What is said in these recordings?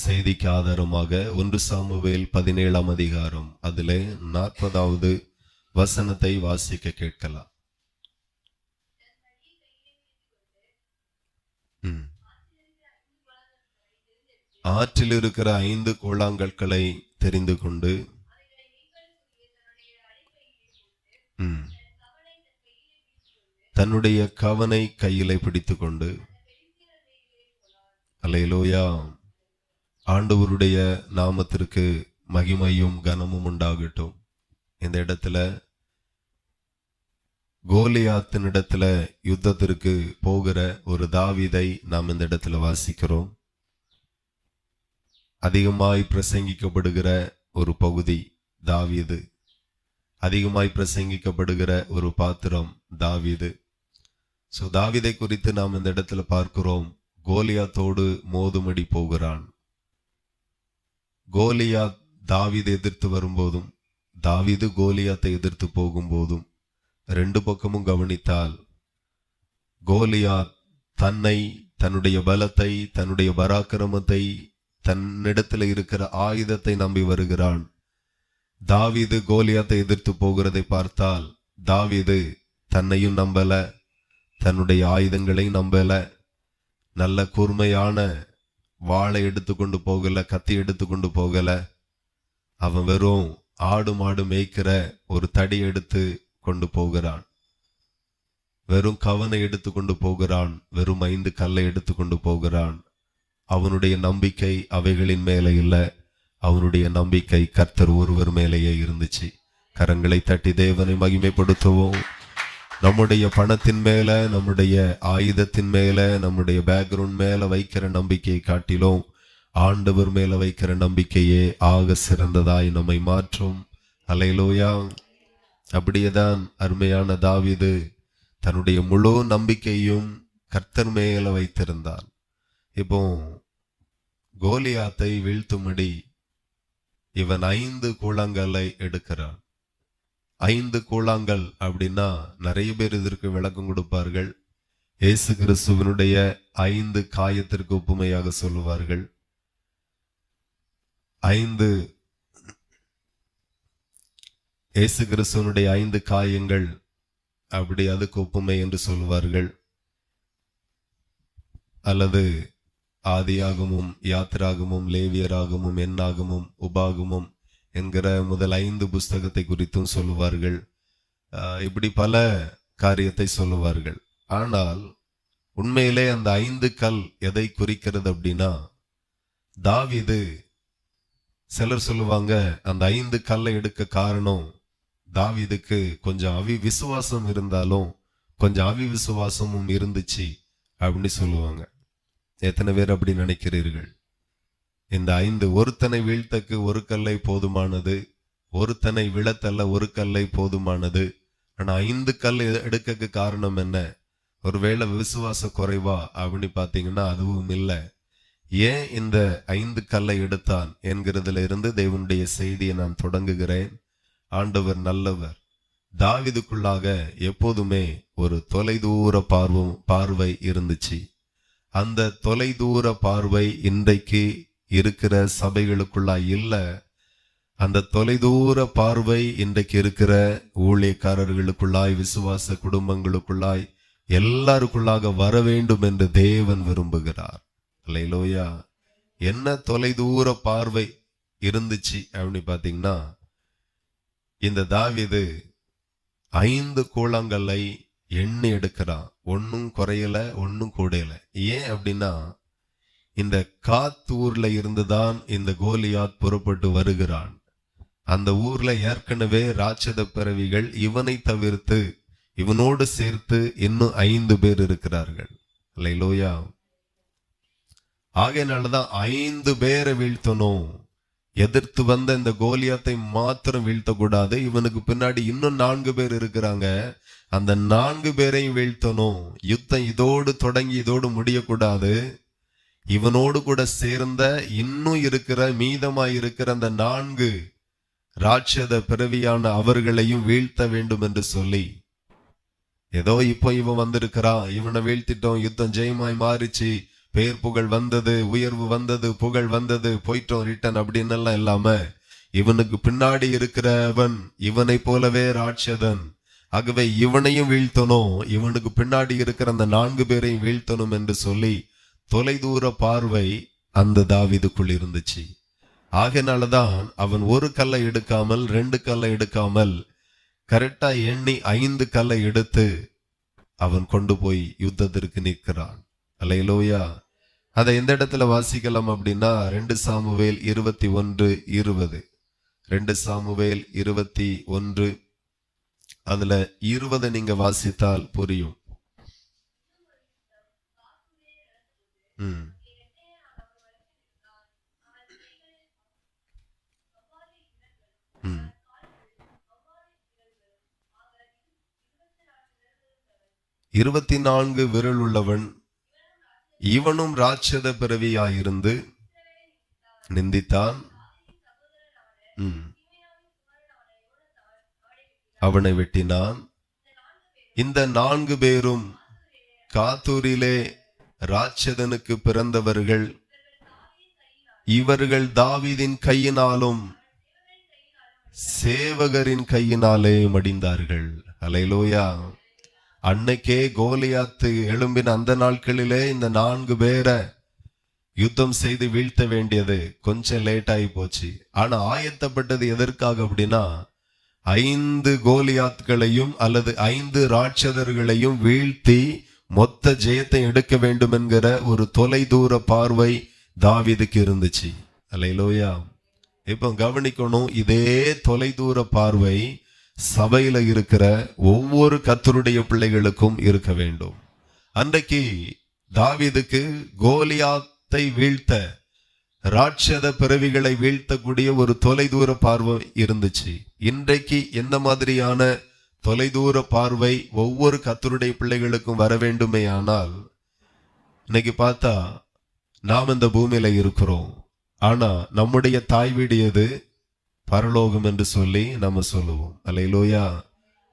செய்திக்கு ஆதாரமாக 1 சாமுவேல் 17ஆம் அதிகாரம் அதிலே 40வது வசனத்தை வாசிக்க கேட்கலாம். ஆற்றில் இருக்கிற 5 கூழாங்கற்களை தெரிந்து கொண்டு தன்னுடைய கவனை கையிலே பிடித்துக் கொண்டு, அல்லேலூயா, ஆண்டவருடைய நாமத்திற்கு மகிமையும் கனமும் உண்டாகட்டும். இந்த இடத்துல கோலியாத்தின் இடத்துல யுத்தத்திற்கு போகிற ஒரு தாவீதை நாம் இந்த இடத்துல வாசிக்கிறோம். அதிகமாய் பிரசங்கிக்கப்படுகிற ஒரு பகுதி தாவீது, அதிகமாய் பிரசங்கிக்கப்படுகிற ஒரு பாத்திரம் தாவீது. தாவீதை குறித்து நாம் இந்த இடத்துல பார்க்கிறோம். கோலியாத்தோடு மோதுமடி போகிறான். கோலியாத் தாவீதை எதிர்த்து வரும்போதும் தாவீது கோலியாத்தை எதிர்த்து போகும்போதும் ரெண்டு பக்கமும் கவனித்தால் கோலியாத் தன்னை, தன்னுடைய பலத்தை, தன்னுடைய பராக்கிரமத்தை, தன்னிடத்தில் இருக்கிற ஆயுதத்தை நம்பி வருகிறான். தாவீது கோலியாத்தை எதிர்த்து போகிறதை பார்த்தால் தாவீது தன்னையும் நம்பல, தன்னுடைய ஆயுதங்களை நம்பல, நல்ல கூர்மையான வாளை எடுத்துக்கொண்டு போகல, கத்தி எடுத்துக்கொண்டு போகல. அவன் வெறும் ஆடு மாடு மேய்க்கிற ஒரு தடி எடுத்து கொண்டு போகிறான், வெறும் கவனை எடுத்து கொண்டு போகிறான், வெறும் 5 கல்லை எடுத்து கொண்டு போகிறான். அவனுடைய நம்பிக்கை அவைகளின் மேலே இல்லை, அவனுடைய நம்பிக்கை கர்த்தர் ஒருவர் மேலேயே இருந்துச்சு. கரங்களை தட்டி தேவனை மகிமைப்படுத்துவோம். நம்முடைய பணத்தின் மேல, நம்முடைய ஆயுதத்தின் மேல, நம்முடைய பேக்ரவுண்ட் மேல வைக்கிற நம்பிக்கையை காட்டிலும் ஆண்டவர் மேல வைக்கிற நம்பிக்கையே ஆக சிறந்ததாய் நம்மை மாற்றும். அல்லேலூயா. அப்படியேதான் அருமையான தாவீது தன்னுடைய முழு நம்பிக்கையும் கர்த்தர் மேல வைத்திருந்தான். இப்போ கோலியாத்தை வீழ்த்தும்படி இவன் 5 கூழாங்கல்லை எடுக்கிறான். 5 கூழாங்கல் அப்படின்னா நிறைய பேர் இதற்கு விளக்கம் கொடுப்பார்கள். இயேசு கிறிஸ்துவனுடைய 5 காயத்திற்கு ஒப்புமையாக சொல்லுவார்கள். 5 இயேசு கிறிஸ்துவனுடைய 5 காயங்கள் அப்படி அதுக்கு ஒப்புமை என்று சொல்லுவார்கள். அல்லது ஆதியாகமும், யாத்திராகமும், லேவியராகமும், எண்ணாகமும், உபாகமும் என்கிற முதல் 5 புஸ்தகத்தை குறித்தும் சொல்லுவார்கள். இப்படி பல காரியத்தை சொல்லுவார்கள். ஆனால் உண்மையிலே அந்த 5 கல் எதை குறிக்கிறது அப்படின்னா, தாவீது, சிலர் சொல்லுவாங்க அந்த 5 கல்லை எடுக்க காரணம் தாவீதுக்கு கொஞ்சம் விசுவாசம் இருந்தாலும் கொஞ்சம் அவிசுவாசமும் இருந்துச்சு அப்படின்னு சொல்லுவாங்க. எத்தனை பேர் அப்படி நினைக்கிறீர்கள்? இந்த 5 ஒருத்தனை வீழ்த்தக்கு 1 கல்லை போதுமானது, ஒருத்தனை விழத்தல்ல 1 கல்லை போதுமானது. ஆனா 5 கல் எடுக்க காரணம் என்ன? ஒருவேளை விசுவாச குறைவா அப்படின்னு பாத்தீங்கன்னா அதுவும் இல்லை. ஏன் இந்த 5 கல்லை எடுத்தான் என்கிறதுல இருந்து தேவனுடைய செய்தியை நான் தொடங்குகிறேன். ஆண்டவர் நல்லவர். தாவீதுக்குள்ளாக எப்போதுமே ஒரு தொலைதூர பார்வை இருந்துச்சு. அந்த தொலைதூர பார்வை இன்றைக்கு இருக்கிற சபைகளுக்குள்ளாய் இல்ல. அந்த தொலைதூர பார்வை இன்றைக்கு இருக்கிற ஊழியக்காரர்களுக்குள்ளாய், விசுவாச குடும்பங்களுக்குள்ளாய், எல்லாருக்குள்ளாக வர வேண்டும் என்று தேவன் விரும்புகிறார். அல்லேலூயா. என்ன தொலைதூர பார்வை இருந்துச்சு அப்படின்னு பாத்தீங்கன்னா, இந்த தாவீது 5 கூழாங்கல்லை எண்ணி எடுக்கிறான். ஒன்னும் குறையல, ஒன்னும் கூடையல. ஏன் அப்படின்னா, இந்த காத் ஊர்ல இருந்துதான் இந்த கோலியாத் புறப்பட்டு வருகிறான். அந்த ஊர்ல ஏற்கனவே ராட்சத பிறவிகள் இவனை தவிர்த்து இவனோடு சேர்த்து இன்னும் 5 பேர் இருக்கிறார்கள். அல்லேலூயா. ஆகையினாலதான் 5 பேரை வீழ்த்தணும். எதிர்த்து வந்த இந்த கோலியாத்தை மாத்திரம் வீழ்த்தக்கூடாது, இவனுக்கு பின்னாடி இன்னும் 4 பேர் இருக்கிறாங்க, அந்த 4 பேரையும் வீழ்த்தணும். யுத்தம் இதோடு தொடங்கி இதோடு முடியக்கூடாது. இவனோடு கூட சேர்ந்த இன்னும் இருக்கிற மீதமாய் இருக்கிற அந்த 4 ராட்சத பிறவியான அவர்களையும் வீழ்த்த வேண்டும் என்று சொல்லி, ஏதோ இப்போ இவன் வந்திருக்கிறான், இவனை வீழ்த்திட்டோம், யுத்தம் ஜெயமாய் மாறிச்சு, பேர் புகழ் வந்தது, உயர்வு வந்தது, புகழ் வந்தது, போயிட்டோம் ரிட்டன் அப்படின்னு எல்லாம் இல்லாம இவனுக்கு பின்னாடி இருக்கிறவன் இவனை போலவே ராட்சதன், ஆகவே இவனையும் வீழ்த்தணும், இவனுக்கு பின்னாடி இருக்கிற அந்த 4 பேரையும் வீழ்த்தணும் என்று சொல்லி தொலைதூர பார்வை அந்த தாவீதுக்குள் இருந்துச்சு. ஆகையினாலதான் அவன் ஒரு கல்லை எடுக்காமல் 2 கல்லை எடுக்காமல் கரெக்டா எண்ணி 5 கல்லை எடுத்து அவன் கொண்டு போய் யுத்தத்திற்கு நிற்கிறான். அல்லேலூயா. அதை எந்த இடத்துல வாசிக்கலாம் அப்படின்னா 2 சாமுவேல் 21:20. 2 சாமுவேல் 21 அதுல 20 நீங்க வாசித்தால் புரியும். 24 விரல் உள்ளவன், இவனும் ராட்சத பிறவியாயிருந்து நிந்தித்தான். அவனை வெட்டினான். இந்த 4 பேரும் காத்தூரிலே ராட்சதனுக்கு பிறந்தவர்கள். இவர்கள் தாவீதின் கையினாலும் சேவகரின் கையினாலே மடிந்தார்கள். அல்லேலூயா. அன்னைக்கே கோலியாத்து எழும்பின அந்த நாட்களிலே இந்த 4 பேரை யுத்தம் செய்து வீழ்த்த வேண்டியது கொஞ்சம் லேட் ஆகி போச்சு. ஆனா ஆயத்தப்பட்டது எதற்காக அப்படின்னா 5 கோலியாத்களையும் அல்லது 5 ராட்சதர்களையும் வீழ்த்தி மொத்த ஜெயத்தை எடுக்க வேண்டும் என்கிற ஒரு தொலைதூர பார்வை தாவீதுக்கு இருந்துச்சு. அல்லேலூயா. இப்போ கவனிக்கணும், இதே தொலைதூர பார்வை சபையில இருக்கிற ஒவ்வொரு கர்த்தருடைய பிள்ளைகளுக்கும் இருக்க வேண்டும். அன்றைக்கு தாவீதுக்கு கோலியாத்தை வீழ்த்த, ராட்சத பிறவிகளை வீழ்த்தக்கூடிய ஒரு தொலைதூர பார்வை இருந்துச்சு. இன்றைக்கு எந்த மாதிரியான தொலைதூர பார்வை ஒவ்வொரு கர்த்தருடைய பிள்ளைகளுக்கும் வர வேண்டுமே ஆனால், இன்னைக்கு பார்த்தா நாம் இந்த பூமியில இருக்கிறோம், ஆனா நம்முடைய தாய் வீடு எது? பரலோகம் என்று சொல்லி நம்ம சொல்லுவோம். அல்லேலூயா.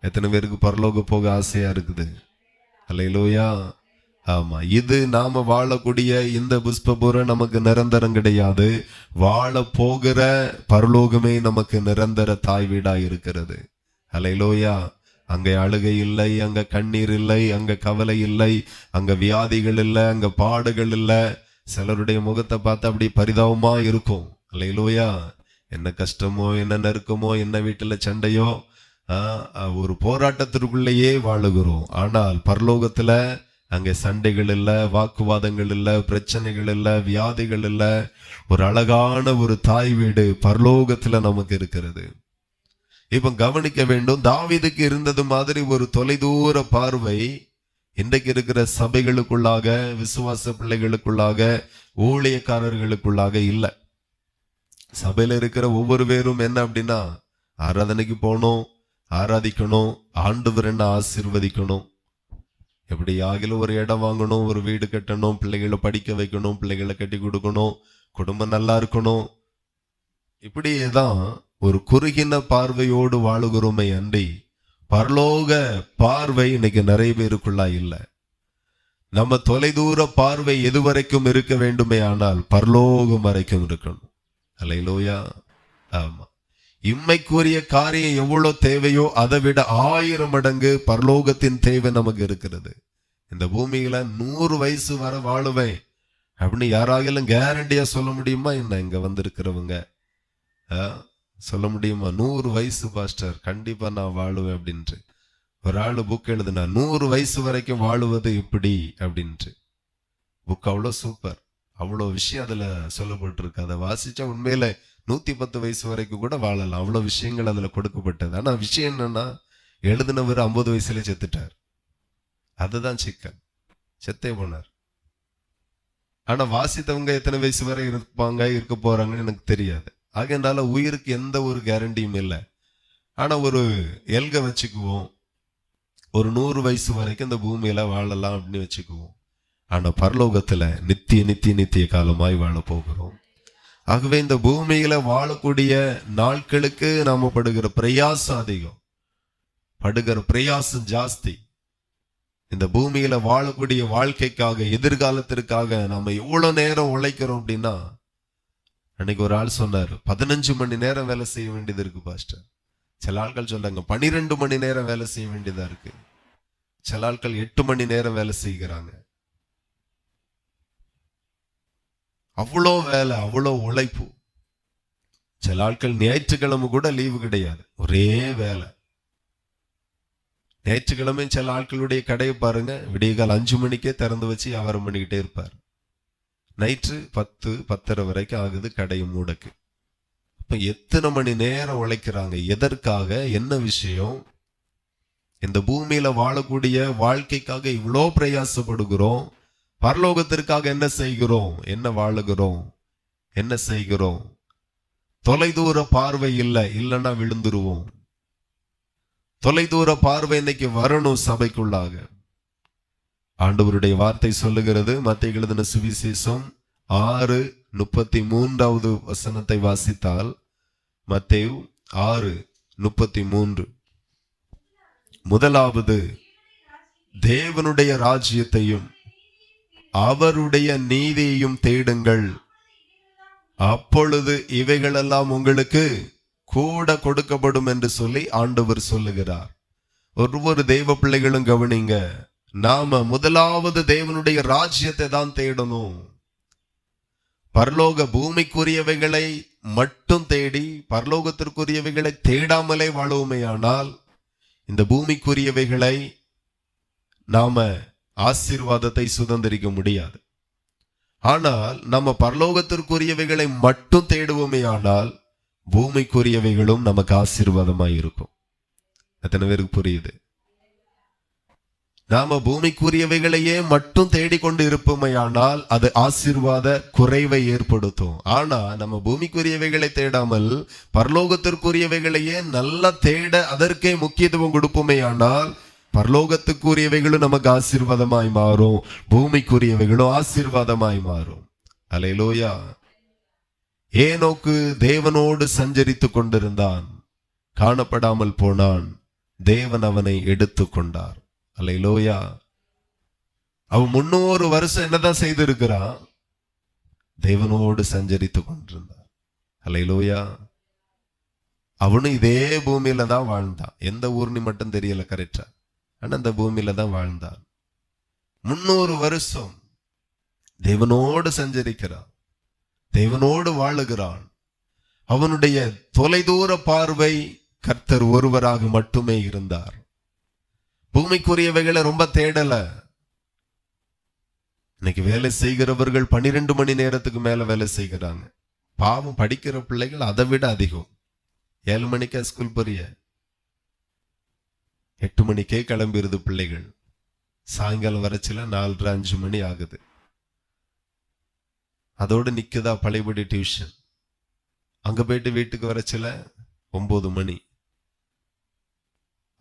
எத்தனை பேருக்கு பரலோகம் போக ஆசையா இருக்குது? அல்லேலூயா. ஆமா, இது நாம வாழக்கூடிய இந்த புஷ்பபுரம் நமக்கு நிரந்தரம் கிடையாது. வாழ போகிற பரலோகமே நமக்கு நிரந்தர தாய் வீடா இருக்கிறது. அல்லேலூயா. அங்க அழுகை இல்லை, அங்க கண்ணீர் இல்லை, அங்க கவலை இல்லை, அங்க வியாதிகள் இல்லை, அங்க பாடுகள் இல்லை. சிலருடைய முகத்தை பார்த்து அப்படி பரிதாபமா இருக்கும். அல்லேலூயா. என்ன கஷ்டமோ, என்ன நெருக்கமோ, என்ன வீட்டுல சண்டையோ, ஒரு போராட்டத்திற்குள்ளேயே வாழுகிறோம். ஆனால் பரலோகத்துல அங்கே சண்டைகள் இல்லை, வாக்குவாதங்கள் இல்லை, பிரச்சனைகள் இல்லை, வியாதிகள் இல்லை. ஒரு அழகான ஒரு தாய் வீடு பரலோகத்துல நமக்கு இருக்கிறது. இப்ப கவனிக்க வேண்டும், தாவீதுக்கு இருந்தது மாதிரி ஒரு தொலைதூர பார்வை இன்றைக்கு இருக்கிற சபைகளுக்குள்ளாக, விசுவாச பிள்ளைகளுக்குள்ளாக, ஊழியக்காரர்களுக்குள்ளாக இல்லை. சபையில இருக்கிற ஒவ்வொரு பேரும் என்ன அப்படின்னா, ஆராதனைக்கு போகணும், ஆராதிக்கணும், ஆண்டவர் என்ன ஆசீர்வதிக்கணும், எப்படி ஆகிலும் ஒரு இடம் வாங்கணும், ஒரு வீடு கட்டணும், பிள்ளைகளை படிக்க வைக்கணும், பிள்ளைகளை கட்டி கொடுக்கணும், குடும்பம் நல்லா இருக்கணும். இப்படியேதான் ஒரு குறுகின பார்வையோடு வாழுகிறோமே அன்றி பரலோக பார்வை இன்னைக்கு நிறைய பேருக்குள்ளா இல்லை. நம்ம தொலைதூர பார்வை எது வரைக்கும் இருக்க வேண்டுமே ஆனால் பரலோகம் வரைக்கும் இருக்கணும். அல்லேலூயா. ஆமா, இம்மைக்குரிய காரியம் எவ்வளவு தேவையோ அதை விட 1000 மடங்கு பரலோகத்தின் தேவை நமக்கு இருக்கிறது. இந்த பூமியில 100 வயசு வர வாழுவேன் அப்படின்னு யாராகிலும் கேரண்டியா சொல்ல முடியுமா? என்ன இங்க வந்திருக்கிறவங்க சொல்ல முடியுமா? 100 வயசு பாஸ்டர் கண்டிப்பா நான் வாழுவேன் அப்படின்ட்டு ஒரு ஆளு புக் எழுதுனா 100 வயசு வரைக்கும் வாழுவது எப்படி அப்படின்ட்டு. புக் அவ்வளோ சூப்பர், அவ்வளோ விஷயம் அதுல சொல்லப்பட்டிருக்கு. அதை வாசிச்சா உண்மையில 110 வயசு வரைக்கும் கூட வாழலாம். அவ்வளோ விஷயங்கள் அதுல கொடுக்கப்பட்டது. ஆனா விஷயம் என்னன்னா, எழுதினவர் 50 வயசுல செத்துட்டார். அதுதான் சிக்கல். செத்தே போனார். ஆனா வாசித்தவங்க எத்தனை வயசு வரை இருக்க போறாங்கன்னு எனக்கு தெரியாது. ஆகையால உயிருக்கு எந்த ஒரு கேரண்டியும் இல்லை. ஆனா ஒரு எல்கை வச்சுக்குவோம், ஒரு 100 வயசு வரைக்கும் இந்த பூமியில வாழலாம் அப்படின்னு வச்சுக்குவோம். ஆனா பரலோகத்துல நித்திய காலமாய் வாழ போகிறோம். ஆகவே இந்த பூமியில வாழக்கூடிய நாட்களுக்கு நாம படுகிற பிரயாசம் அதிகம், படுகிற பிரயாசம் ஜாஸ்தி. இந்த பூமியில வாழக்கூடிய வாழ்க்கைக்காக, எதிர்காலத்திற்காக நம்ம எவ்வளவு நேரம் உழைக்கிறோம் அப்படின்னா, அன்னைக்கு ஒரு ஆள் சொன்னார், 15 மணி நேரம் வேலை செய்ய வேண்டியது இருக்கு பாஸ்டர். சில ஆட்கள் சொல்றாங்க 12 மணி நேரம் வேலை செய்ய வேண்டியதா இருக்கு. சில ஆட்கள் 8 மணி நேரம் வேலை செய்கிறாங்க. அவ்வளோ வேலை, அவ்வளோ உழைப்பு. சில ஆட்கள் ஞாயிற்றுக்கிழமை கூட லீவு கிடையாது, ஒரே வேலை. ஞாயிற்றுக்கிழமை சில ஆட்களுடைய கடையை பாருங்க, விடியகால் 5 மணிக்கே திறந்து வச்சு வியாபாரம் பண்ணிக்கிட்டே இருப்பார். நைட்டு 10-10:30 வரைக்கும் ஆகுது கடையை மூடக்கு. அப்ப எத்தனை மணி நேரம் உழைக்கிறாங்க, எதற்காக, என்ன விஷயம்? இந்த பூமியில வாழக்கூடிய வாழ்க்கைக்காக இவ்வளோ பிரயாசப்படுகிறோம். பரலோகத்திற்காக என்ன செய்கிறோம், என்ன வாழுகிறோம், என்ன செய்கிறோம்? தொலைதூர பார்வை இல்லைன்னா விழுந்துருவோம். தொலைதூர பார்வை இன்னைக்கு வரணும் சபைக்குள்ளாக. ஆண்டவருடைய வார்த்தை சொல்லுகிறது, மத்தேயு எழுதின சுவிசேஷம் 6:33 வசனத்தை வாசித்தால், மத்தேயு 6:33, முதலாவது தேவனுடைய ராஜ்யத்தையும் அவருடைய நீதியையும் தேடுங்கள், அப்பொழுது இவைகளெல்லாம் உங்களுக்கு கூட கொடுக்கப்படும் என்று சொல்லி ஆண்டவர் சொல்லுகிறார். ஒவ்வொரு தெய்வ பிள்ளைகளும் கவனிங்க, நாம முதலாவது தேவனுடைய ராஜ்யத்தை தான் தேடணும். பரலோக பூமிக்குரியவைகளை மட்டும் தேடி பரலோகத்திற்குரியவைகளை தேடாமலே வாழுவோமேயானால் இந்த பூமிக்குரியவைகளை நாம ஆசீர்வாதத்தை சுதந்திரிக்க முடியாது. ஆனால் நம்ம பரலோகத்திற்குரியவைகளை மட்டும் தேடுவோமேயானால் பூமிக்குரியவைகளும் நமக்கு ஆசீர்வாதமாய் இருக்கும். எத்தனை பேருக்கு புரியுது? நாம பூமிக்குரியவைகளையே மட்டும் தேடிக்கொண்டு இருப்போமையானால் அது ஆசீர்வாத குறைவை ஏற்படுத்தும். ஆனா நம்ம பூமிக்குரியவைகளை தேடாமல் பரலோகத்திற்குரியவைகளையே நல்லா தேட அதற்கே முக்கியத்துவம் கொடுப்போமையானால் பரலோகத்துக்குரியவைகளும் நமக்கு ஆசீர்வாதமாய் மாறும், பூமிக்குரியவைகளும் ஆசீர்வாதமாய் மாறும். அல்லேலூயா. ஏனோக்கு தேவனோடு சஞ்சரித்து கொண்டிருந்தான், காணப்படாமல் போனான், தேவன் அவனை எடுத்து கொண்டார். அல்லேலூயா. அவன் 300 வருஷம் என்னதான் செய்திருக்கிறான்? தேவனோடு சஞ்சரித்து கொண்டிருந்தான். அல்லேலூயா. அவனும் இதே பூமியில தான் வாழ்ந்தான். எந்த ஊர்னு மட்டும் தெரியல கரெக்டா, ஆனா அந்த பூமியில தான் வாழ்ந்தான். 300 வருஷம் தேவனோடு சஞ்சரிக்கிறான், தேவனோடு வாழுகிறான். அவனுடைய தொலைதூர பார்வை கர்த்தர் ஒருவராக மட்டுமே இருந்தார். பூமிக்குரியவைகளை ரொம்ப தேடல. இன்னைக்கு வேலை செய்கிறவர்கள் 12 மணி நேரத்துக்கு மேல வேலை செய்கிறாங்க. பாவம், படிக்கிற பிள்ளைகள் அதை விட அதிகம். 7 மணிக்கே ஸ்கூல் போறிய, 8 மணிக்கே கிளம்பிடுது பிள்ளைகள். சாயங்காலம் வரச்சில 4:30-5 மணி ஆகுது. அதோடு நிக்குதா பழையபடி டியூஷன். அங்க போயிட்டு வீட்டுக்கு வரச்சில 9 மணி.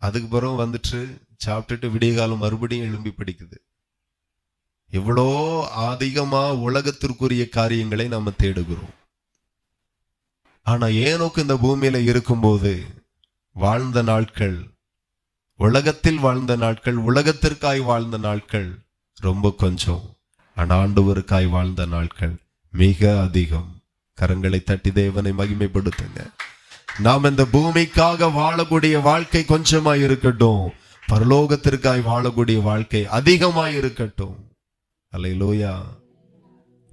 அதுக்கு பிறகு வந்துட்டு சாப்பிட்டுட்டு விடிய காலம் மறுபடியும் எழும்பி படிக்குது. எவ்வளோ அதிகமா உலகத்திற்குரிய காரியங்களை நாம தேடுகிறோம். ஆனா ஏனோக்கு இந்த பூமியில இருக்கும்போது வாழ்ந்த நாட்கள், உலகத்தில் வாழ்ந்த நாட்கள், உலகத்திற்காய் வாழ்ந்த நாட்கள் ரொம்ப கொஞ்சம். ஆனா ஆண்டவருக்காய் வாழ்ந்த நாட்கள் மிக அதிகம். கரங்களை தட்டி தேவனை மகிமைப்படுத்துங்க. நாம் இந்த பூமிக்காக வாழக்கூடிய வாழ்க்கை கொஞ்சமாய் இருக்கட்டும், பரலோகத்திற்காய் வாழக்கூடிய வாழ்க்கை அதிகமாய் இருக்கட்டும். அல்லேலூயா.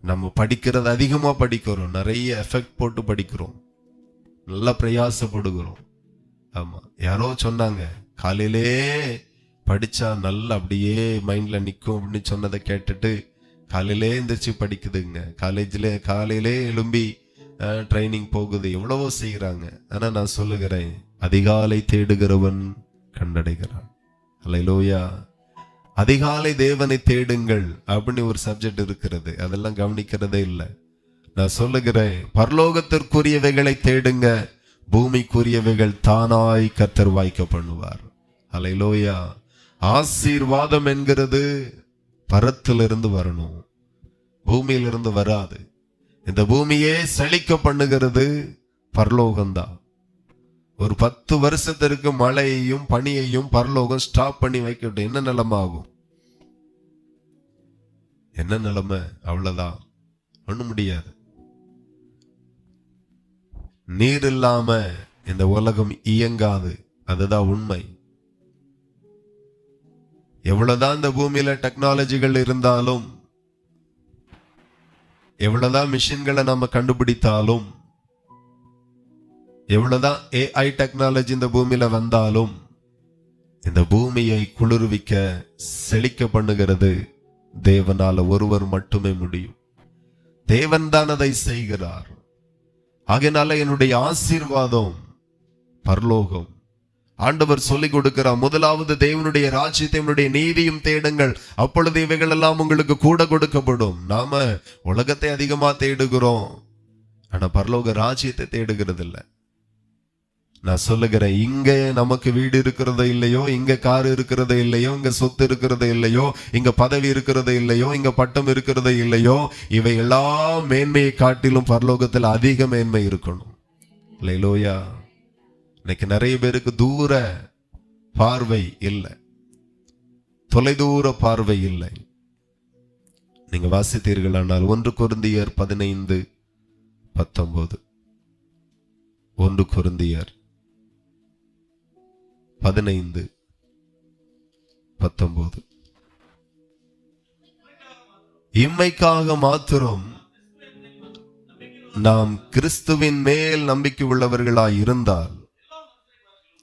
நம்ம படிக்கிறது அதிகமா படிக்கிறோம், நிறைய எஃபெக்ட் போட்டு படிக்கிறோம், நல்லா பிரயாசப்படுகிறோம். ஆமா, யாரோ சொன்னாங்க காலையிலே படிச்சா நல்லா அப்படியே மைண்ட்ல நிற்கும் அப்படின்னு சொன்னதை கேட்டுட்டு காலையிலே எந்திரிச்சு படிக்குதுங்க. காலையிலே எழும்பி ட்ரைனிங் போகுது, எவ்வளவோ செய்கிறாங்க. ஆனா நான் சொல்லுகிறேன், அதிகாலை தேடுகிறவன் கண்டடைகிறான். அல்லேலூயா. அதிகாலை தேவனை தேடுங்கள் அப்படின்னு ஒரு சப்ஜெக்ட் இருக்கிறது, அதெல்லாம் கவனிக்கிறதே இல்லை. நான் சொல்லுகிறேன், பரலோகத்திற்குரியவைகளை தேடுங்க, பூமிக்குரியவைகள் தானாய் கர்த்தர் வாய்க்க பண்ணுவார். அல்லேலூயா. ஆசீர்வாதம் என்கிறது பரத்திலிருந்து வரணும், பூமியிலிருந்து வராது. இந்த பூமியே செழிக்க பண்ணுகிறது பரலோகம்தான். ஒரு 10 வருஷத்திற்கு மழையையும் பனியையும் பரலோகம் ஸ்டாப் பண்ணி வைக்கட்டும், என்ன நிலைமை ஆகும்? என்ன நிலைமை? அவ்வளவுதான், ஒண்ணும் முடியாது. நீர் இல்லாம இந்த உலகம் இயங்காது, அதுதான் உண்மை. எவ்வளவுதான் இந்த பூமியில டெக்னாலஜிகள் இருந்தாலும், எவ்வளவுதான் மிஷின்களை நம்ம கண்டுபிடித்தாலும், எவ்வளவுதான் AI டெக்னாலஜி இந்த பூமியில வந்தாலும், இந்த பூமியை குளிர்விக்க செழிக்க பண்ணுகிறது தேவனால ஒருவர் மட்டுமே முடியும். தேவன் தான் அதை செய்கிறார். ஆகையினால என்னுடைய ஆசீர்வாதம் பரலோகம். ஆண்டவர் சொல்லிக் கொடுக்கிறார், முதலாவது தேவனுடைய ராஜ்யத்தை, தேவனுடைய நீதியும் தேடுங்கள், அப்பொழுது இவைகள் எல்லாம் உங்களுக்கு கூட கொடுக்கப்படும். நாம உலகத்தை அதிகமா தேடுகிறோம், ஆனா பரலோக ராஜ்யத்தை தேடுகிறது இல்லை. நான் சொல்லுகிறேன், இங்க நமக்கு வீடு இருக்கிறதோ இல்லையோ, இங்க கார் இருக்கிறதோ இல்லையோ, இங்க சொத்து இருக்கிறதோ இல்லையோ, இங்க பதவி இருக்கிறதோ இல்லையோ, இங்க பட்டம் இருக்கிறதோ இல்லையோ, இவை எல்லாம் மேன்மையை காட்டிலும் பரலோகத்தில் அதிக மேன்மை இருக்கணும். இல்லையா? இன்னைக்கு நிறைய பேருக்கு தூர பார்வை இல்லை, தொலைதூர பார்வை இல்லை. நீங்க வாசித்தீர்கள் ஆனால் 1 கொரிந்தியர் 15:19. 1 கொரிந்தியர் 15:19. இம்மைக்காக மாத்திரம் நாம் கிறிஸ்துவின் மேல் நம்பிக்கை உள்ளவர்களாய் இருந்தால்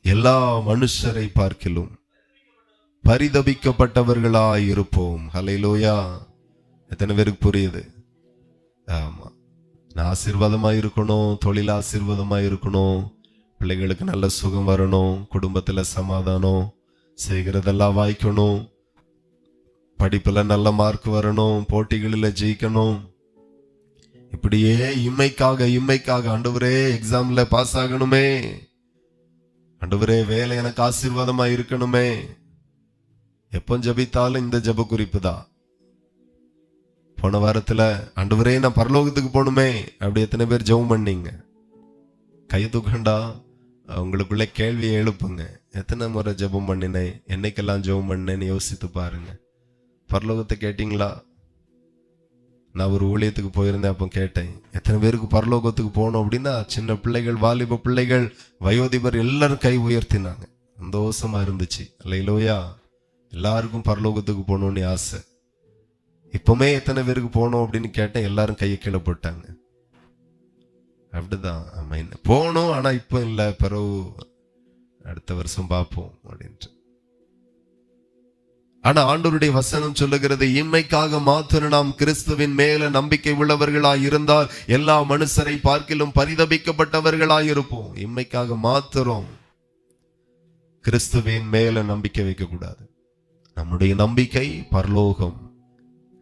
எல்லா மனுஷரை பார்க்கிலும் பரிதபிக்கப்பட்டவர்களாய் இருப்போம். ஹல்லேலூயா! எத்தனை பேருக்கு புரியுது? ஆமா, நான் ஆசீர்வாதமாய் இருக்கணும், தொழில் ஆசீர்வாதமாய் இருக்கணும், பிள்ளைகளுக்கு நல்ல சுகம் வரணும், குடும்பத்துல சமாதானம், செய்கிறதெல்லாம் வாய்க்கணும், படிப்புல நல்ல மார்க் வரணும், போட்டிகளில் ஜெயிக்கணும். இப்படியே இம்மைக்காக ஆண்டவரே எக்ஸாம்ல பாஸ் ஆகணுமே, ஆண்டவரே வேலை எனக்கு ஆசீர்வாதமா இருக்கணுமே. எப்போ ஜபித்தாலும் இந்த ஜப குறிப்பு தான். போன வாரத்துல ஆண்டவரே நான் பரலோகத்துக்கு போகணுமே, அப்படி எத்தனை பேர் ஜெபம் பண்ணீங்க? கை தூக்கண்டா, உங்களுக்குள்ள கேள்வியை எழுப்புங்க. எத்தனை முறை ஜெபம் பண்ணினேன், என்னைக்கெல்லாம் ஜெபம் பண்ணேன்னு யோசித்து பாருங்க. பரலோகத்தை கேட்டீங்களா? நான் ஒரு ஊழியத்துக்கு போயிருந்தேன், அப்போ கேட்டேன், எத்தனை பேருக்கு பரலோகத்துக்கு போகணும் அப்படின்னா, சின்ன பிள்ளைகள், வாலிப பிள்ளைகள், வயோதிபர் எல்லாரும் கை உயர்த்தினாங்க. சந்தோஷமா இருந்துச்சு. அல்லேலூயா! எல்லாருக்கும் பரலோகத்துக்கு போகணும்னு ஆசை. இப்பவுமே எத்தனை பேருக்கு போகணும் அப்படின்னு கேட்டேன், எல்லாரும் கையை கீழே போட்டாங்க. அப்படிதான் போகணும், ஆனா இப்போ இல்லை, பிறகு அடுத்த வருஷம் பார்ப்போம் அப்படின்ட்டு. ஆனா ஆண்டவருடைய வசனம் சொல்லுகிறது, இம்மைக்காக மாத்திரம் நாம் கிறிஸ்துவின் மேல நம்பிக்கை உள்ளவர்களாய் இருந்தால் எல்லா மனுஷரை பார்க்கிலும் பரிதபிக்கப்பட்டவர்களாய் இருப்போம். இம்மைக்காக மாத்திரம் கிறிஸ்துவின் மேல நம்பிக்கை வைக்க கூடாது. நம்முடைய நம்பிக்கை பரலோகம்.